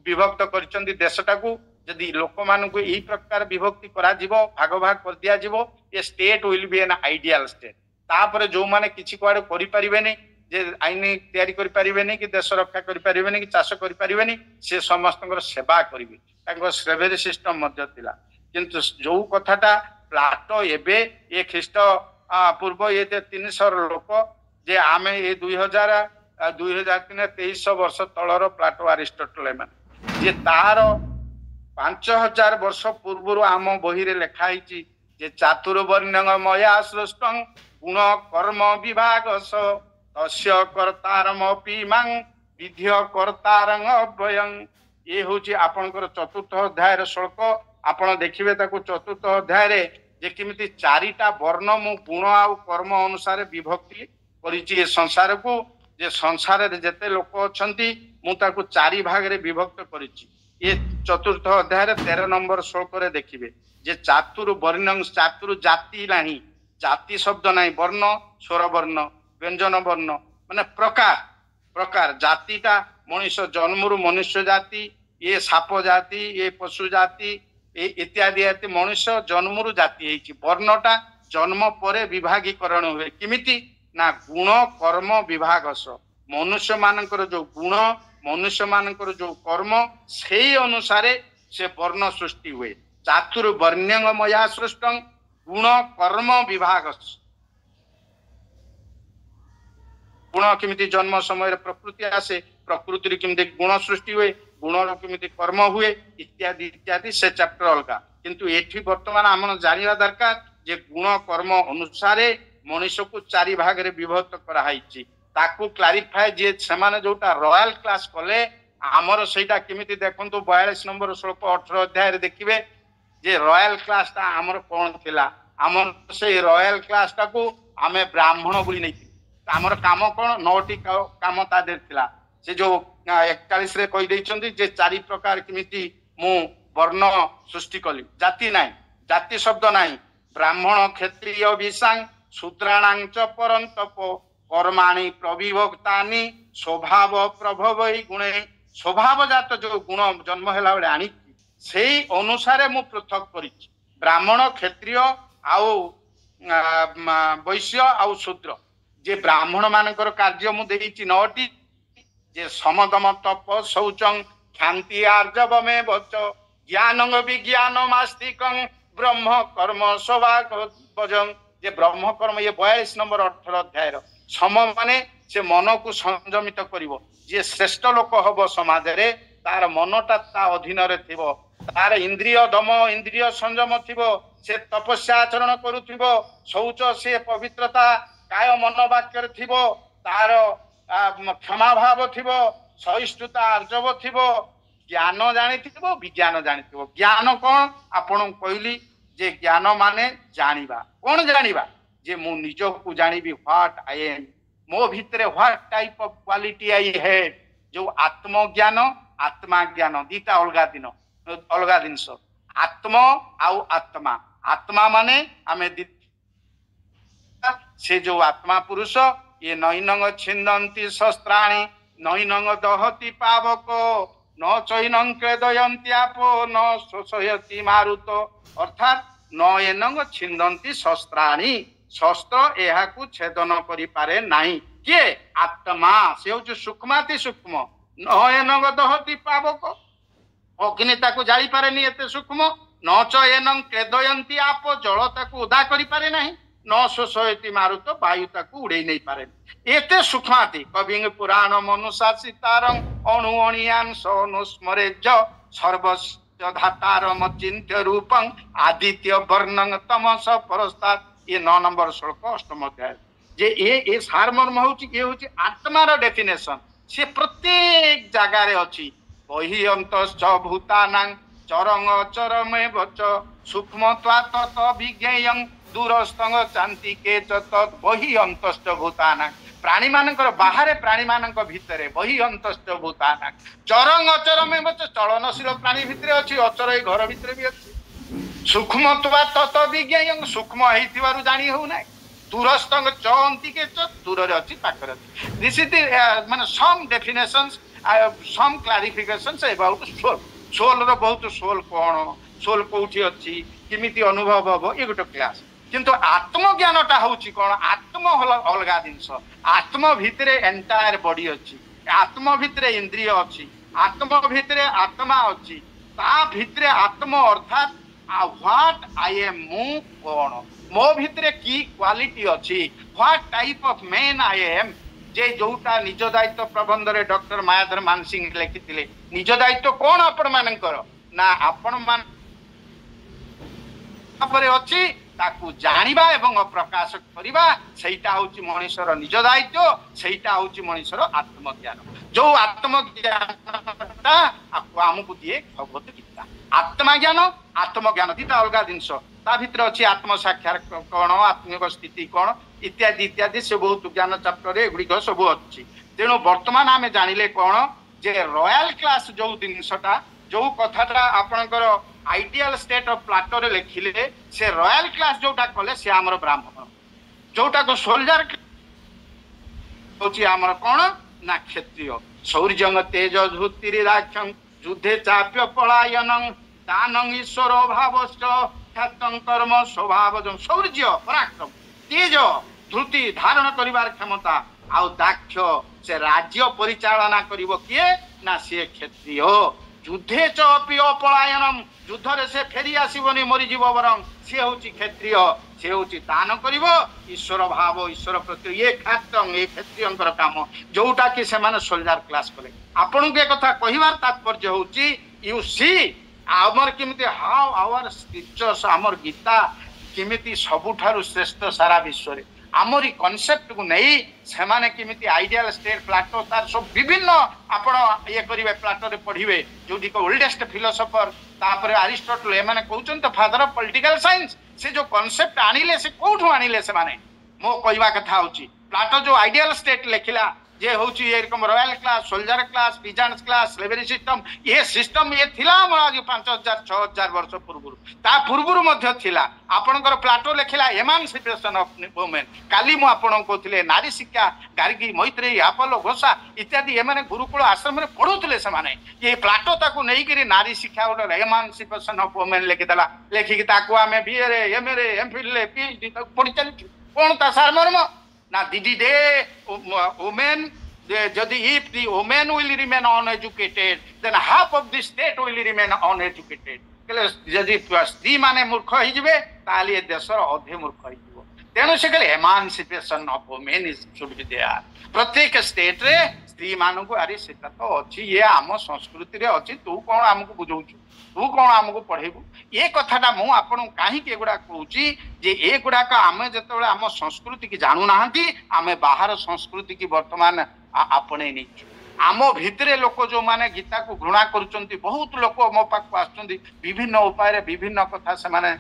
विभक्त करिचंती देशटा को यदि लोक मान को यही प्रकार विभक्ति करा जीवो भाग भाग कर दिया जीवो ये state will be an ideal state. तापर जो माने किछि कुआडे करि परिबेनी जे आईन तयारी करि परिबेनी कि देश रक्षा करि परिबेनी कि चाष करि परिबेनी से समस्तଙ୍କର सेवा करिवे तांको स्लेवरी सिस्टम मध्य थिला। किंतु जो कथाटा प्लाटो एबे ए ख्रीष्ट पूर्व ये 300 लोक जे आमे ए 2023 वर्ष तळर प्लाटो अरिस्टोटल माने जे तार 5000 वर्ष पूर्व आम बही रे लिखा जे चातुर्वर्ण्यं मया सृष्टं गुण कर्म विभाग तस्य कर्तारमपि मां विध्य कर्तारं अव्ययं। ये होची आपनकर चतुर्थ अध्याय श्लोक आपण देखिबे ताको चतुर्थ अध्याय रे जे किमिति चारिटा वर्ण मु गुण आ कर्म अनुसार विभक्ति करिछि संसार को जे संसार रे जते लोक अछंती मु ताको चारि भाग रे विभक्त करिछि। ये चतुर्थ अध्याय 13 नंबर श्लोक रे देखिबे जे चातुर्वर्ण्यं चातुर जाति नाही जाति शब्द नाही वर्ण स्वर वर्ण व्यंजन वर्ण माने प्रकार प्रकार जातिटा मनुष्य जन्मरु मनुष्य जाति ये साप जाति ये पशु जाति इत्यादि जाति मनुष्य जन्मरु जाति हेछि। वर्णटा जन्म परे विभागीकरण हुए किमिति ना गुण कर्म विभागस मनुष्य मानकर जो गुण मनुष्य मानकर जो कर्म से अनुसारे से वर्ण सृष्टि हुए। चातुर्वर्ण्यं मया सृष्टं गुण कर्म विभागस गुण किमिति जन्म समय प्रकृति आसे प्रकृति किमिति गुण सृष्टि हुए गुण केमिति कर्म हुए इत्यादि इत्यादि से चैप्टर अलगा किंतु एठी वर्तमान आम जानिबा दरकार जे गुण कर्म अनुसार मनुष्य को चारि भाग रे विभक्त कराई ताकू क्लारिफाए जे सेमाने जोटा रॉयल क्लास कले आमर सेटा केमिति देखंतु 42 नंबर श्लोक 18 अध्याय रे देखिबे जे रॉयल क्लास ता आमर कोन थिला आमर से रॉयल क्लास ता को आमे ब्राह्मण बोली नै आमर काम कोन नौटी काम ता देर थिला से जो 41 रे कहि दैछंती जे चारि प्रकार केमिति मु वर्ण सृष्टि कली जाति नाही जाति शब्द नाही ब्राह्मण क्षत्रिय विसांग शूद्राणां च परंतप कर्माणि प्रविभक्तानि स्वभाव प्रभवई गुणे स्वभावजात जो गुण जन्म हैला बेले आनी सेही अनुसारे मु पृथक करी ब्राह्मण क्षत्रिय आउ वैश्य आउ शूद्र जे ब्राह्मण मानकर कार्य मु देइछि 9टी जे समदम तप शौचं क्षांति आर्जवमे वच ज्ञानं विज्ञानम आस्तिकं ब्रह्म कर्म स्वभाग भजं जे ब्रह्म कर्म ये 42 नंबर 18 अध्याय सम माने से मन को संयमित करिवो जे श्रेष्ठ लोक हबो समाज रे तार मनटा ता अधीन रे थिबो तार इंद्रिय दम इंद्रिय संयम थिबो से तपस्या आचरण करूथिबो शौच से पवित्रता काय मन वाक्य रे थिबो तार क्षमा भाव थिबो सहिष्णुता आर्जव थिबो ज्ञान जानिथिबो विज्ञान जानिथिबो ज्ञान कोन आपण कहली जे ज्ञान माने जानिबा कोन जानिबा जे मु निज को जानिबी व्हाट आई एम मो भितरे व्हाट टाइप ऑफ क्वालिटी आई है जो आत्मज्ञान आत्मा ज्ञान दीटा अलगा जिनस आत्म आउ आत्मा आत्मा माने आमे से जो आत्मा पुरुष ये नैनंग छिन्दन्ति शस्त्राणि नैनंग दहति पावक न चैनं क्लेदयन्ति आपो न शोषयति मारुत अर्थात न एनंग छिन्दन्ति शस्त्राणि शस्त्र एहा को छेदन करि पारे नाही के आत्मा से हो सूक्ष्माति सूक्ष्म न एनंग दहति पावक अग्निता को जाई पारे नि एते सूक्ष्म न च एनंग क्लेदयन्ति आपो जल ताको उदा करि पारे नाही न शोषयति मारुत वायु ताको उड़े नहीं पारे एते सूक्ष्माति कविंग पुराण मनुशासितारं अणुअणियान सनुस्मरेज सर्वस्य धातारम चिन्त्य रूपं आदित्य वर्णं तमस परस्तात् ये 9 नंबर श्लोक 8 अध्याय जे ए सारमर्म होची ये होची आत्मार डेफिनेशन से प्रत्येक जगह रे अछि बहि अंतश्च भूतानां चरंग चरमे वच सूक्ष्मत्वा तत विज्ञेयं दूरस्थंग चांति के तत् बहि अंतश्च भूतानां प्राणी मानकर बाहर प्राणी मानक भितरे बहि अंतश्च भूतानां चरंग अचरमे वच चलनशील प्राणी भितरे अछि अचर ए घर भितरे भी अछि सूक्ष्मत्वा तत विज्ञेयं सूक्ष्म हेतिबारु जानि हो नै दूरस्थंग चंति के दूर रे अछि पाखरे अछि दिस इज माने some definitions some clarifications about soul soul रो बहुत सोल कोन सोल कोठी अछि किमिति अनुभव हबो ए गोटे क्लास किंतु आत्मज्ञानटा होची कोन आत्म अलगा जिंस आत्म भितरे एंटायर बॉडी अछि आत्म भितरे इंद्रिय अछि आत्म भितरे आत्मा अछि ता भितरे आत्म अर्थात व्हाट आई एम मु कोन मो भितरे की क्वालिटी अछि what type of man I am जे जोटा निज दायित्व प्रबंध रे डॉक्टर मायाधर मानसिंह लिखिथिले निज दायित्व कोन आपण मानकर ना आपण मान परे अछि ताकू जानिबा एवं प्रकाश करिबा सेटा होची मनुष्यर निज दायित्व सेटा होची मनुष्यर आत्मज्ञान जो आत्मज्ञानटा आपको हमकु दिए भगवत गीता आत्मज्ञान दीटा अलगा जिनस ता भितर अछि आत्म साक्षात कोन आत्मिक स्थिति कोन इत्यादि इत्यादि से बहुत ज्ञान चैप्टर रे गुडी सब अछि तेनो वर्तमान आमे जानिले कोन जे रॉयल क्लास जो जिनसटा जो कथाटा आपनकर आइडियल स्टेट ऑफ प्लाटो रे लिखिले से रॉयल क्लास जोटा कले से हमर ब्राह्मण जोटा को सोल्जर होची हमर कोन ना क्षत्रिय शौर्यंग तेज धुतिरि राक्षं युद्धे चाप्य पलायनं दानं ईश्वर भावश्च ख्यातं कर्म स्वभाव शौर्य पराक्रम तेज धृति धारण करिवार क्षमता आउ दाक्ष से राज्य परिचालना करिवो किए ना से क्षत्रिय युद्धे च अपि अपलायनम युद्धरे से फेरी आसबनी मरीजीव बरं सी हूँ क्षत्रिय सी हूँ दान कर ईश्वर भाव ईश्वर प्रति ये ख्यातम ये क्षत्रिय काम जोटा कि से सोल्जर क्लास कले आपन को एक कथा कहबार तात्पर्य हूँ यू सी आमर किमिति हाउ आवर स्क्रिप्चर्स आमर गीता किमिति सबुठारु श्रेष्ठ सारा विश्व रे आमरी कॉन्सेप्ट को नहीं से माने किमिति आइडियल स्टेट प्लाटो तार सब विभिन्न आपण ये करिवे प्लाटो रे पढिवे जोटी को ओल्डेस्ट फिलोसोफर तापर अरिस्टोटल ए माने कहउचन तो फादर ऑफ पॉलिटिकल साइंस से जो कॉन्सेप्ट आनिले से कोठु आनिले से माने मो कहवा कथा होची प्लाटो जो आइडियल स्टेट लेखिला जे होची एरकम royal class soldier class peasants class slavery system ये थिला हम आज 5000 6000 वर्ष पूर्व ता पूर्व मध्य थिला आपनकर प्लाटो लेखिला एमांसिपेशन ऑफ वुमेन काली मु आपन कहथिले नारी शिक्षा गार्गी मैत्रेयी अपोलो घोषा इत्यादि ए माने गुरुकुल आश्रम रे पढुतले से माने ये प्लाटो ताकू नै करी नारी शिक्षा उडा एमांसिपेशन ऑफ वुमेन लेखि देला लेखि कि ताकू हमें बीए रे एमए रे एमफिल रे पीएचडी तक पढि चली कोन ता सार मर्म ना did they women যদি if the women will remain uneducated then half of the state will remain uneducated कले যদি স্ত্রী মানে মূর্খ হই যাবে তাহলে এই দেশর অধে মূর্খ হই যাব তেণু সে কলে emancipation of women is should be there प्रत्येक स्टेट रे स्त्री मानक अरे सेटा तो अच्छी ये आम संस्कृति रे अच्छी तू कौन आमको बुझौछु तू कौन आमको पढ़ेबू ये कथाटा मु आपन काहे के गुडा कहूची जे ए गुडा का आमे जतबेले आम संस्कृति की जानू नाहंती आमे बाहर संस्कृति की वर्तमान आपणे नै आम भितरे लोक जो माने गीता को घृणा करूचंती बहुत लोक मो पाक आछंती विभिन्न उपाय रे विभिन्न कथा से माने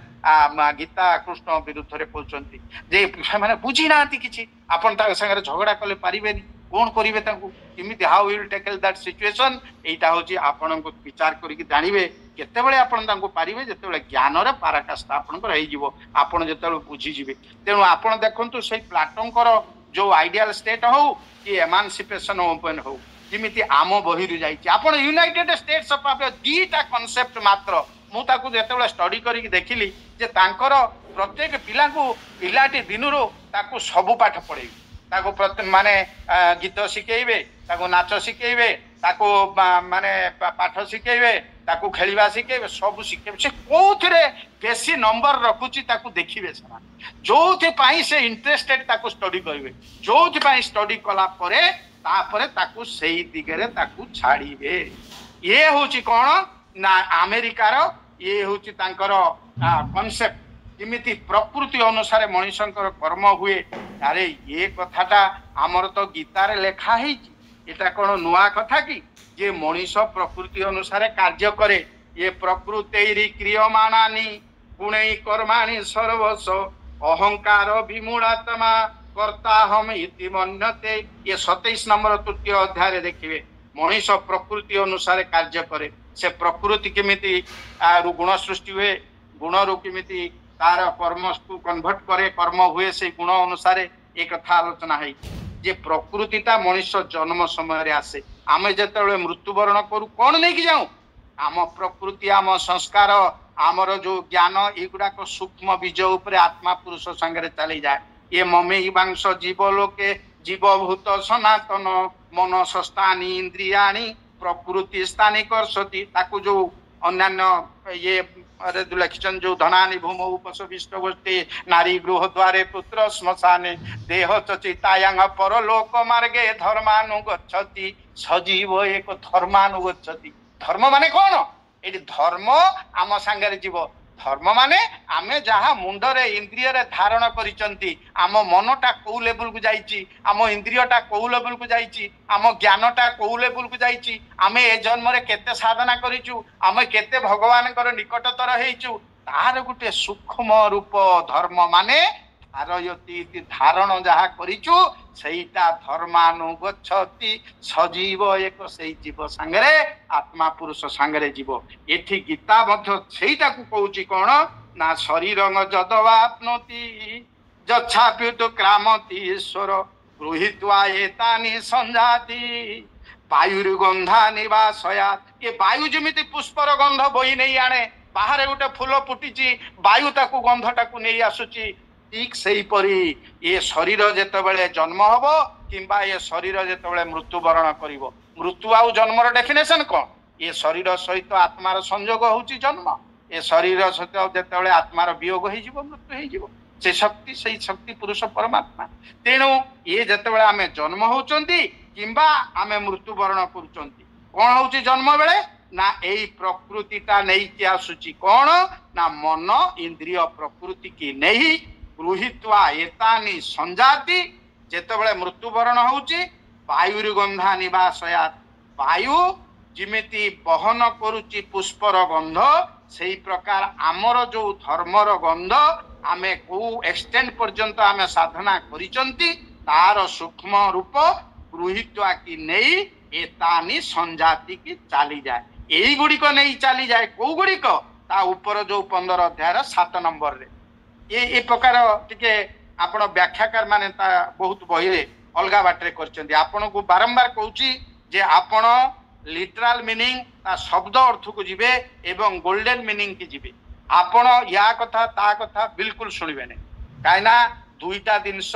गीता कृष्ण विरुद्ध रे कहउचंती जे से माने बुझी नाहंती किछि आपन ता संगे झगड़ा कले पारिबेनी कोन करिवे ताकू किमिति how will tackle that situation एटा होची आपन को विचार करी जानिबे केतेबेले आपन तांको पारिबे जेतेबेले ज्ञान रे पराकाष्ठा आपन को रही जीवो आपन जेतेबेले बुझी जिवे तेनु आपन देखंतु सेई प्लाटोंकर जो आइडियल स्टेट हो कि एमांसिपेशन ओपन हो जिमिति आम बहिरु जाइछि आपन यूनाइटेड स्टेट्स ऑफ अमेरिका दीटा कांसेप्ट मात्र मु ताकू जेतेबेले स्टडी करी देखिली जे तांकर प्रत्येक पिला को पिलाटी दिनुरो ताकू सब पाठ पढेई ताको माने गीत शिखेबे ताको नाच शिखेबे ताको माने पाठ शिखेबे ताको खेलिबा शिखेबे सब शिखेबे से कोथरे बेसी नंबर रखुची ताको देखिबे समान जोथि पाई से इंटरेस्टेड ताको स्टडी करिवे जोथि पाई स्टडी कला परे तापरे ताको सेही दिगरे ताको छाड़ीबे ये होची कोन ना अमेरिका रो ये होची तांकर कांसेप्ट जिमिति प्रकृति अनुसार मनुष्यंकर कर्म हुए अरे ये कथाटा आमर तो गीतार लेखा है एटा कोन नुआ कथा कि जे मनुष्य प्रकृति अनुसार कार्य करे ये प्रकृति क्रियमाणानि गुणै कर्माणि सर्वस्व अहंकार विमूढ़ात्मा कर्ता हम इति मन्यते ये 27 नंबर तृतीय अध्याय देखिए मनुष्य प्रकृति अनुसार कार्य करे से प्रकृति केमिति गुण सृष्टि हुए गुण रू केमिति तार कर्म को कन्वर्ट करे कर्म हुए से गुण अनुसार एक कथा आलोचना है जे प्रकृतिटा मनुष्य जन्म समय रे आसे आमे जेतेबेले मृत्युवरण करू कोन नै कि जाऊ आम प्रकृति आम संस्कार आमर जो ज्ञान एगुडा को सूक्ष्म बीज उपरे आत्मा पुरुष संगे चली जाए ये ममे वांश जीव लोके जीवभूत सनातन मन स्थानी इंद्रियाणी प्रकृति स्थानी करसती ताकू जो अन्यान्य ये लिखिछन जो धनानि भूम उपसविष्ट गोष्ठी नारी गृह द्वारे पुत्र श्मशाने देह चितायांग परलोक मार्गे धर्मानुगच्छति सजीव एक धर्मानुगच्छति धर्म माने कौन ये धर्म आम सांगे जीव धर्म माने आमे जहा मुंडरे इंद्रिय रे धारण करिसंती आम मनटा को लेवल को जाईची आम इंद्रियटा को लेवल को जाईची आम ज्ञानटा को लेवल को जाईची आमे ए जन्म रे केते साधना करिचु आमे केते भगवान कर निकटतर हेइचु तार गुटे सूक्ष्म रूप धर्म माने धारयति धारण जहा करिचु सेईटा धर्मानुगच्छति सजीव एक सेई जीव संगरे आत्मा पुरुष संगरे जीव एठी गीता मध्य सेईटा को कहूची कोन ना शरीर जदवाप्नोति जच्छाप्युत क्रामति ईश्वर गृहीत्वा एतानि संजाति वायुर्गंधा निवासया ये वायु जमिति पुष्पर गंध बोई नहीं आने बाहर गोटे फूल फुटी वायु ताकू गंधटाकू नहीं आसुची ठीक सही परी ये शरीर जेतेबेले जन्म हबो किंबा ये शरीर जेतेबेले मृत्युवरण करिवो मृत्यु आउ जन्मर डेफिनेशन कोन ये शरीर सहित आत्मार संयोग होउची जन्म ए शरीर सहित जेतेबेले आत्मार वियोग हो मृत्यु हो से शक्ति पुरुष परमात्मा तेणु ये जेतेबेले आमे जन्म होउचंती किंबा आमे मृत्युवरण करूचंती कौन होउची जन्म बेले ना एई प्रकृतिटा नहीं कि आसुची कौन ना मन इंद्रिय प्रकृति की नहीं गृहीत्वा एतानि संजाति जेतेबेले मृत्युवरण होउची वायुर्गंधा निवासयात वायु जिमिति बहन करुची पुष्पर गंध से प्रकार आमर जो धर्मर गंध आमे को एक्सटेंड पर्यंत आमे साधना करिचंती तार सूक्ष्म रूप गृहीत्वा की नहीं एतानि संजाति की चली जाए यही गुड़िक नहीं चली जाए कौ गुड़िक ता ऊपर जो 15 अध्याय 7 नंबर रे ये प्रकार टिके आपण व्याख्याकार माने ता बहुत बहिरे अलगा बाटरे करचंदी आपण को बारंबार कहूची जे आपण लिटराल मीनिंग ता शब्द अर्थ को जिबे एवं गोल्डन मीनिंग की जिबे आपण या कथा ता कथा बिल्कुल सुनिबे नै काइना दुईटा जिनिस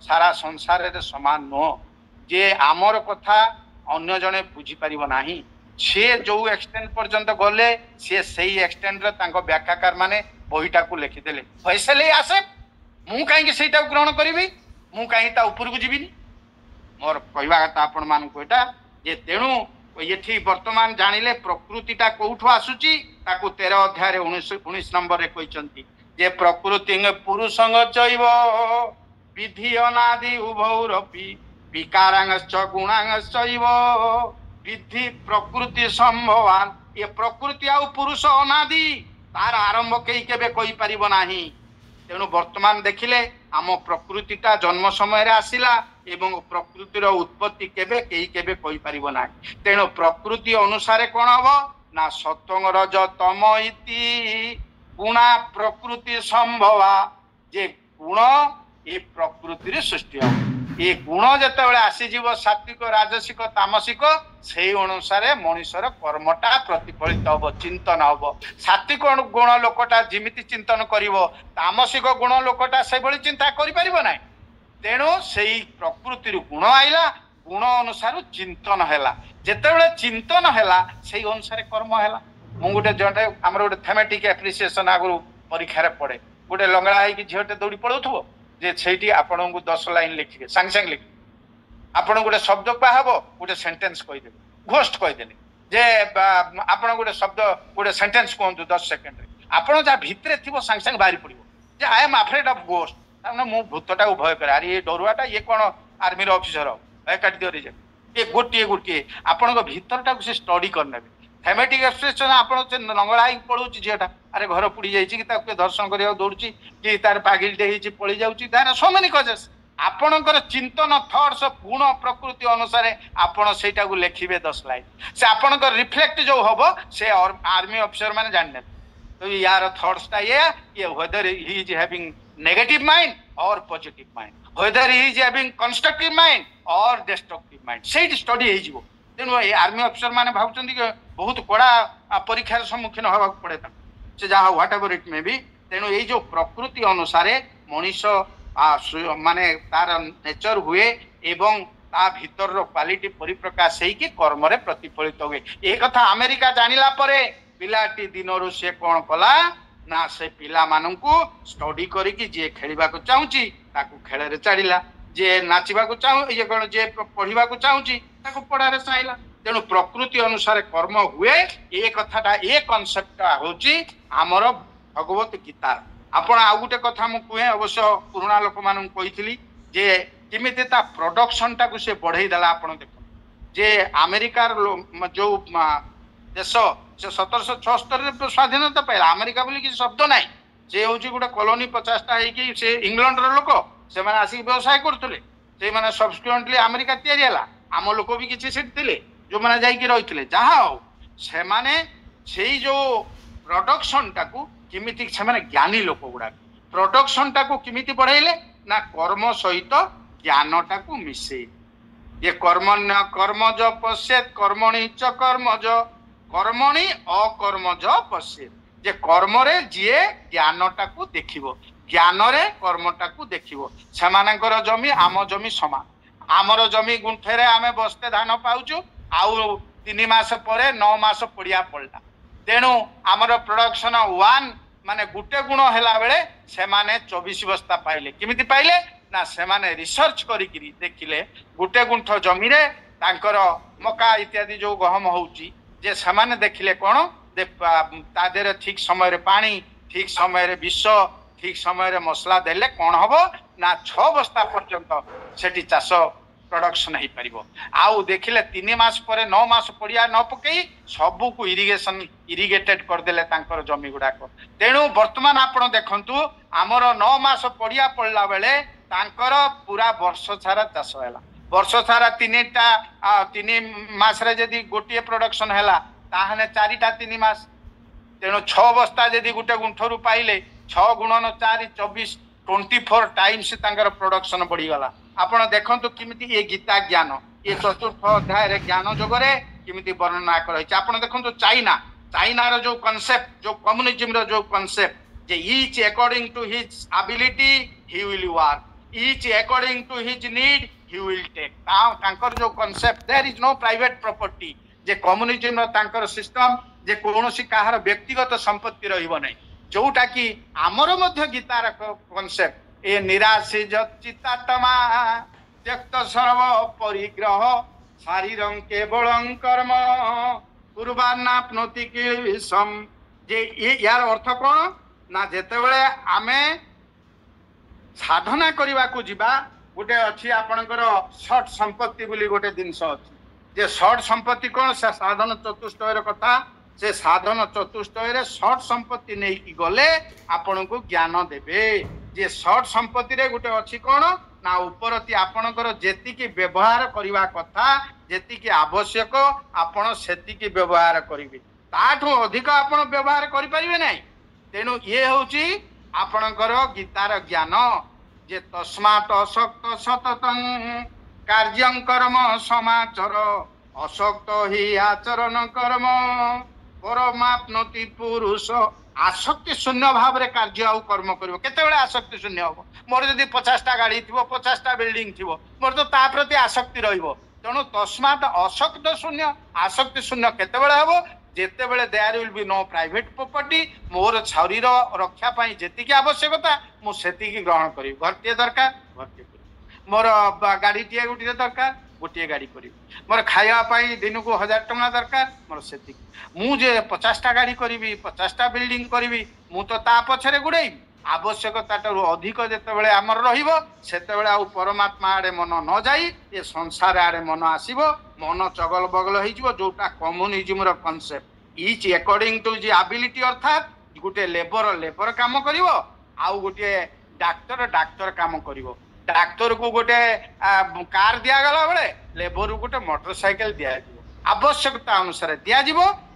सारा संसार रे समान न जे आमर कथा अन्य जने बुझी परिबो नाही से जो एक्सटेंड पर्यंत गले से सही एक्सटेंड रे तांको व्याख्याकार माने बहिटा को लिखि देले फैसले आसे मु काहे कि सेटा ग्रहण करिवि मु काहे ता ऊपर को जिबिनी मोर कहवा कथा आपण मान को एटा जे तेणु ये वर्तमान जानिले प्रकृतिटा कौठु आसुची ताकू 13 अध्याय 19 नंबर रे कहचंती जे प्रकृति पुरुषंग चैव विधि अनादि उभौरपि विकारांगश्च गुणांगश्चैव विधि प्रकृति संभवान ये प्रकृति आ पुरुष अनादि तार आरंभ कई केबे कहि परिबो नाही तेणु वर्तमान देखिले आम प्रकृतिटा जन्म समय रे आसिला एवं प्रकृतिर उत्पत्ति केबे कई केबे कहि परिबो नाही तेणु प्रकृति अनुसार कोन हबो ना सत्वंग रज तम इति गुणा प्रकृति संभवा जे गुण ए प्रकृतिर सृष्टि हो ये गुण जेतेबेले आसी जीव सात्विक राजसिक तामसिक से अनुसार मनुष्यर कर्मटा प्रतिफलित हम चिंतन हम सात्विक गुण लोकटा जिमिति चिंतन करिवो तामसिक गुण लोकटा से भली चिंता करि परिबो नै तेणु से प्रकृति गुण आइला गुण अनुसार चिंतन हैला जेतेबेले चिंतन हैला से अनुसार कर्म हैला मु गोटे जटे हमर गोटे थेमेटिक एप्रिसिएशन आगु परीक्षा रे पड़े गोटे लंगड़ा है कि झियोटे दौड़ी पळौथबो जे छैटी आपन को 10 लाइन लिखिके संग संग लिख आपन गोटे शब्द कहबो गोटे सेंटेंस कहि देबे घोस्ट कहि देले जे आपन गोटे शब्द गोटे सेंटेंस कहंतु 10 सेकंड रे आपन जा भितरे थिबो संग संग बाहरी पड़िबो जे I am afraid of ghost ताने मु भूतटा को भय करे अरे ये डरुआटा ये कोन आर्मी रो ऑफिसर हो ए काटी दियो रे ये गोटिए आपन को भीतरटा को से स्टडी करनेबे थेमेटिक एक्सप्रेशन आपण से लंगड़ा ही पळुची जेटा अरे घर पुड़ी जाइछि कि ताके दर्शन करिया दौड़ची कि तार पागिलटे हिची पळी जाउची तार सो मेनी कजेस आपणकर चिंतन थॉट्स गुण प्रकृति अनुसार आपण सेटा को लिखिबे 10 लाइन से आपणकर रिफ्लेक्ट जो हबो से आर्मी ऑफिसर माने जानने तो यार थॉट्स ता ये whether he is having negative mind or positive mind whether he is having constructive mind or destructive mindset study हे जिवो तेणु ये आर्मी ऑफिसर माने भावचंदी कि बहुत कड़ा परीक्षार सम्मुखीन होगा पड़े से जहाँ what ever it may be तेणु ये जो प्रकृति अनुसार मनीष माने तार नेचर हुए एवं ता भीतर क्वालिटी परिप्रकाश होइकि कर्म रे प्रतिफलित हुए ए कथा अमेरिका जानिला परे पिलाटी दिनरु से कोन कला ना से पिला माननकु स्टडी करिकि जे खेलिबा को चाहूची ताकू खेल रे चाडिला जे नाचिबा को चाहू ये कोन जे पढिबा को चाहूची ताकू पढा रे चाइला तेणु प्रकृति अनुसार कर्म हुए ये कथाटा ये कनसेप्ट होची हमर भगवत गीता आपण आ गुटे कथा मु कुहे अवश्य पुराना लोक मानन कहितली जे किमिते ता प्रोडक्शन टा को से बढ़ाई देला आपण देख जे अमेरिका जो देश से 1776 स्वाधीनता पाइला अमेरिका बोली किसी शब्द नाही जे होची गुटे कॉलोनी 50 टा हेकी से इंग्लैंड रो लोक से माने आसी व्यवसाय करथले से माने सब्सिक्वेंटली अमेरिका तयारी हला आम लोक भी किछि सेट थिले जो माने जाई कि रहितले जहा हो से माने सेई जो प्रोडक्शन टा को किमिति से माने ज्ञानी लोक गुडा प्रोडक्शन टा को किमिति बढ़ाइले ना कर्म सहित ज्ञान टा को मिसे ये कर्मण्य कर्मज पश्येत कर्मणि च कर्मज कर्मणि अकर्मज पश्येत जे कर्म रे जे ज्ञान टा को देखिबो ज्ञान रे कर्म टा को देखिबो सेमानकर जमी आम जमी समान आमर जमी गुंठे रे आमे बस्ते धान पाउचु आउ 3 मास पर 9 मास पड़िया पड़ला तेणु आमर प्रोडक्शन 1 माने गुटे गुण हैला बेले से माने 24 बस्ता पाइले किमिति पाइले ना से माने रिसर्च करिकिरी देखिले गुटे गुंठ जमी रे तांकर मका इत्यादि जो गहम होउची जे से देखिले कोन ता देरे ठीक समय रे पानी ठीक समय रे विष ठीक समय रे मसला देले कोन हबो ना 6 बस्ता पर्यंत सेठी चाष प्रोडक्शन हो पारिबो आउ देखिले 3 मास पर 9 मास पड़िया न पकई सबू को इरिगेशन इरिगेटेड कर देले तांकर जमी गुडाक तेणु वर्तमान आपण देखंतु आमर 9 मास पड़िया पड़ला बेले तांकर पूरा वर्ष सारा चाष हैला वर्ष सारा 3 मास रे जदी गोटिए प्रोडक्शन हैला ताहने 4टा 3 मास तेणु 6 बस्ता जदी गुटे गुंठरू पाइले 6 गुणन 4 24 24 टाइम्स तांकर प्रोडक्शन बढ़ी गला आपण देखंतु किमिति ये गीता ज्ञान ये चतुर्थ अध्याय रे ज्ञान जोगरे किमिति वर्णना करैछि आपण देखंतु चाइना रो जो कांसेप्ट जो कम्युनिज्म रो जो कांसेप्ट जे each according to his ability he will work each according to his need he will take तांकर जो concept there is no private property जे कम्युनिज्म रो तांकर सिस्टम जे कोनोसी काहार व्यक्तिगत संपत्ति रहिबो नै जोटा कि आमर मध्य गीतार कांसेप्ट ए निराशी चित्तात्मा त्यक्त सर्व परिग्रह शारीरं केवलं कर्म कुर्बान्नाप्नोति किसम जे यार अर्थ कोन ना जेतेबेले आमे साधना करबा को जिबा गोटे अछि आपनकर शॉर्ट संपत्ति बोली गोटे जिंस अछि जे शॉर्ट संपत्ति कोन से साधन चतुष्टयर कथा से साधन चतुष्टय शॉर्ट संपत्ति नहीं कि गले आपण को ज्ञान देबे जे शॉर्ट संपत्ति रे गुटे अछि कोन ना उपरती आपणकर जेति की व्यवहार करबा कथा जेति की आवश्यक आपण सेति की व्यवहार करिवे ताठो अधिक आपण व्यवहार करि परिबे नै तेनु ये होची आपणकर गीतार ज्ञान जे तस्मात् असक्त सततं कार्यं कर्म समाचर असक्त ही आचरण कर्म परमाप्नोति पुरुष आसक्ति शून्य भाव रे कार्य आउ कर्म करिवो केते बेले आसक्ति शून्य हो मोर जदी 50टा गाड़ी थिवो 50टा बिल्डिंग थिवो मोर तो ता प्रति आसक्ति रहिवो तेणु तस्मात् असक्त शून्य आसक्ति शून्य केते बेले हबो जेते बेले there will be no private property मोर शरीर रक्षा पई जेति की आवश्यकता मु सेति की ग्रहण करी घरटे दरकार घरटे मोर गाड़ी टिए गुटिए दरकार गोटे गाड़ी करी मोर खाया दिन को 1000 टଙ୍କା दरकार मोर सेति मु जे 50टा गाड़ी करी 50टा बिल्डिंग करी मु तो ता पछरे गुड़े आवश्यकता अधिक जेते बेले आमर रहिबो सेते बेले आ परमात्मा आड़े मन न जाई ये संसार आड़े मन आसीबो मन चगल बगल होइजिवो जोटा कम्युनिज्म रो concept each according to the ability अर्थात गुटे लेबर काम करिवो आ गुटे डाक्टर काम करिवो डाक्तर को गोटे कार दिया गला बेले लेबर गोटे मोटरसाइकिल दिया आवश्यकता अनुसार दिया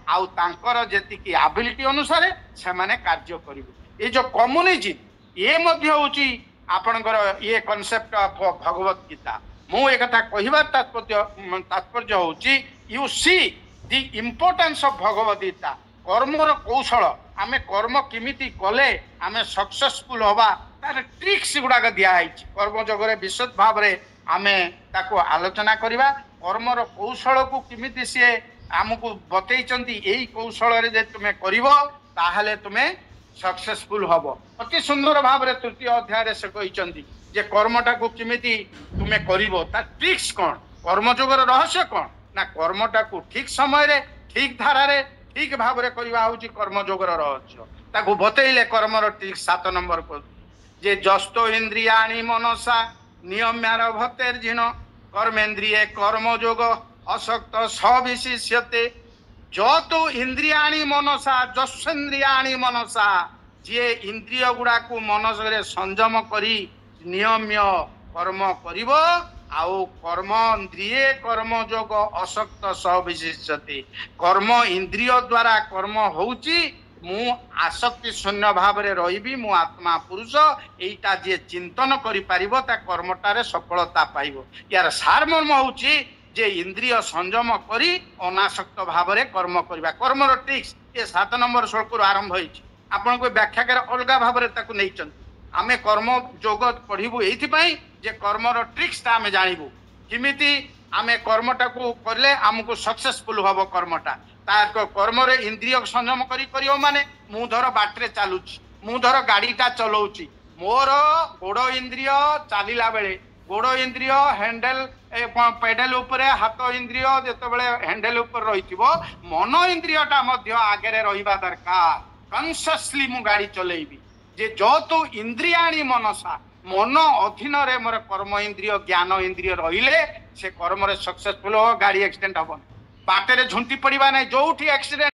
आउ तांकर जेतिकी एबिलिटी अनुसार से माने कार्य करिवो ये जो कम्युनिज्म ये मध्य होची आपनकर ये कांसेप्ट ऑफ भगवत गीता मु एक कथा कहिबा तात्पर्य होची you see the importance of Bhagavad Gita कर्मर कौशल आमे कर्म किमिति कले आमे सक्सेसफुल होबा तार ट्रिक्स गुडाक दिया कर्म जगरे विशद भाव रे आमे ताको आलोचना करिबा कर्मर कौशल को किमिति से आमको बतैचंती एई कौशल रे जे तुमे करिवो ताहले तुमे सक्सेसफुल हबो अति सुंदर भाव रे तृतीय अध्याय रे से कहिचंती जे कर्मटा को किमिति तुमे करिवो ता ट्रिक्स कोन कर्म जगर रहस्य कोन ना कर्मटा को ठीक समय रे ठीक धारा रे ठीक भाव रे करिवा होची कर्म जगर रहस्य ताको बतैले कर्मर ट्रिक्स 7 नंबर को जे जस्तो इंद्रियाणि मनसा नियम्यार भक्तेर्जिन कर्मेन्द्रिये कर्मयोग असक्त सविशिष्यते जो तो इंद्रियाणि मनसा जस्वेन्द्रियाणि मनसा जे इंद्रिय गुड़ा को मनस रे संयम करी नियम्य कर्म करिवो आउ कर्म इंद्रिये कर्मयोग असक्त सविशिष्यते कर्म इंद्रिय द्वारा कर्म होउची मु आसक्ति शून्य भाव रे रहिबी मु आत्मा पुरुष एटा जे चिंतन करि पारिबो ता कर्मटारे सफलता पाइबो यार सारमर्म होउची जे इंद्रिय संयम करी अनासक्त भाव रे कर्म करबा कर्मर ट्रिक्स ये 7 नंबर श्लोक रु आरंभ होइची आपन को व्याख्या कर अलगा भाव रे ताकू नैचन आमे कर्म योग पढिबु एथि पई जे कर्मर ट्रिक्स ता आमे जानिबु किमिति आमे कर्मटा को करले हमको सक्सेसफुल हबो कर्मटा ताको कर्म रे इंद्रिय संयम करियो माने मु धर बाटरे चालुची मु धर गाड़ीटा चलाउची मोर गोड़ इंद्रिय चलिला बेले गोड़ इंद्रिय हैंडल पेडल ऊपर हाथ इंद्रिय जेते बेले हैंडल ऊपर रहिथिबो मन इंद्रियटा मध्य आगे रहिबा दरकार कॉन्शियसली मु गाड़ी चलेबी जे जो तू इंद्रियाणी मनसा मन अधीन रे मोर कर्म इंद्रिय ज्ञान इंद्रिय रहिले से कर्म रे सक्सेसफुल हो गाड़ी एक्सीडेंट हबन बाटे रे झुंटी पड़िबा नै जोठी एक्सीडेंट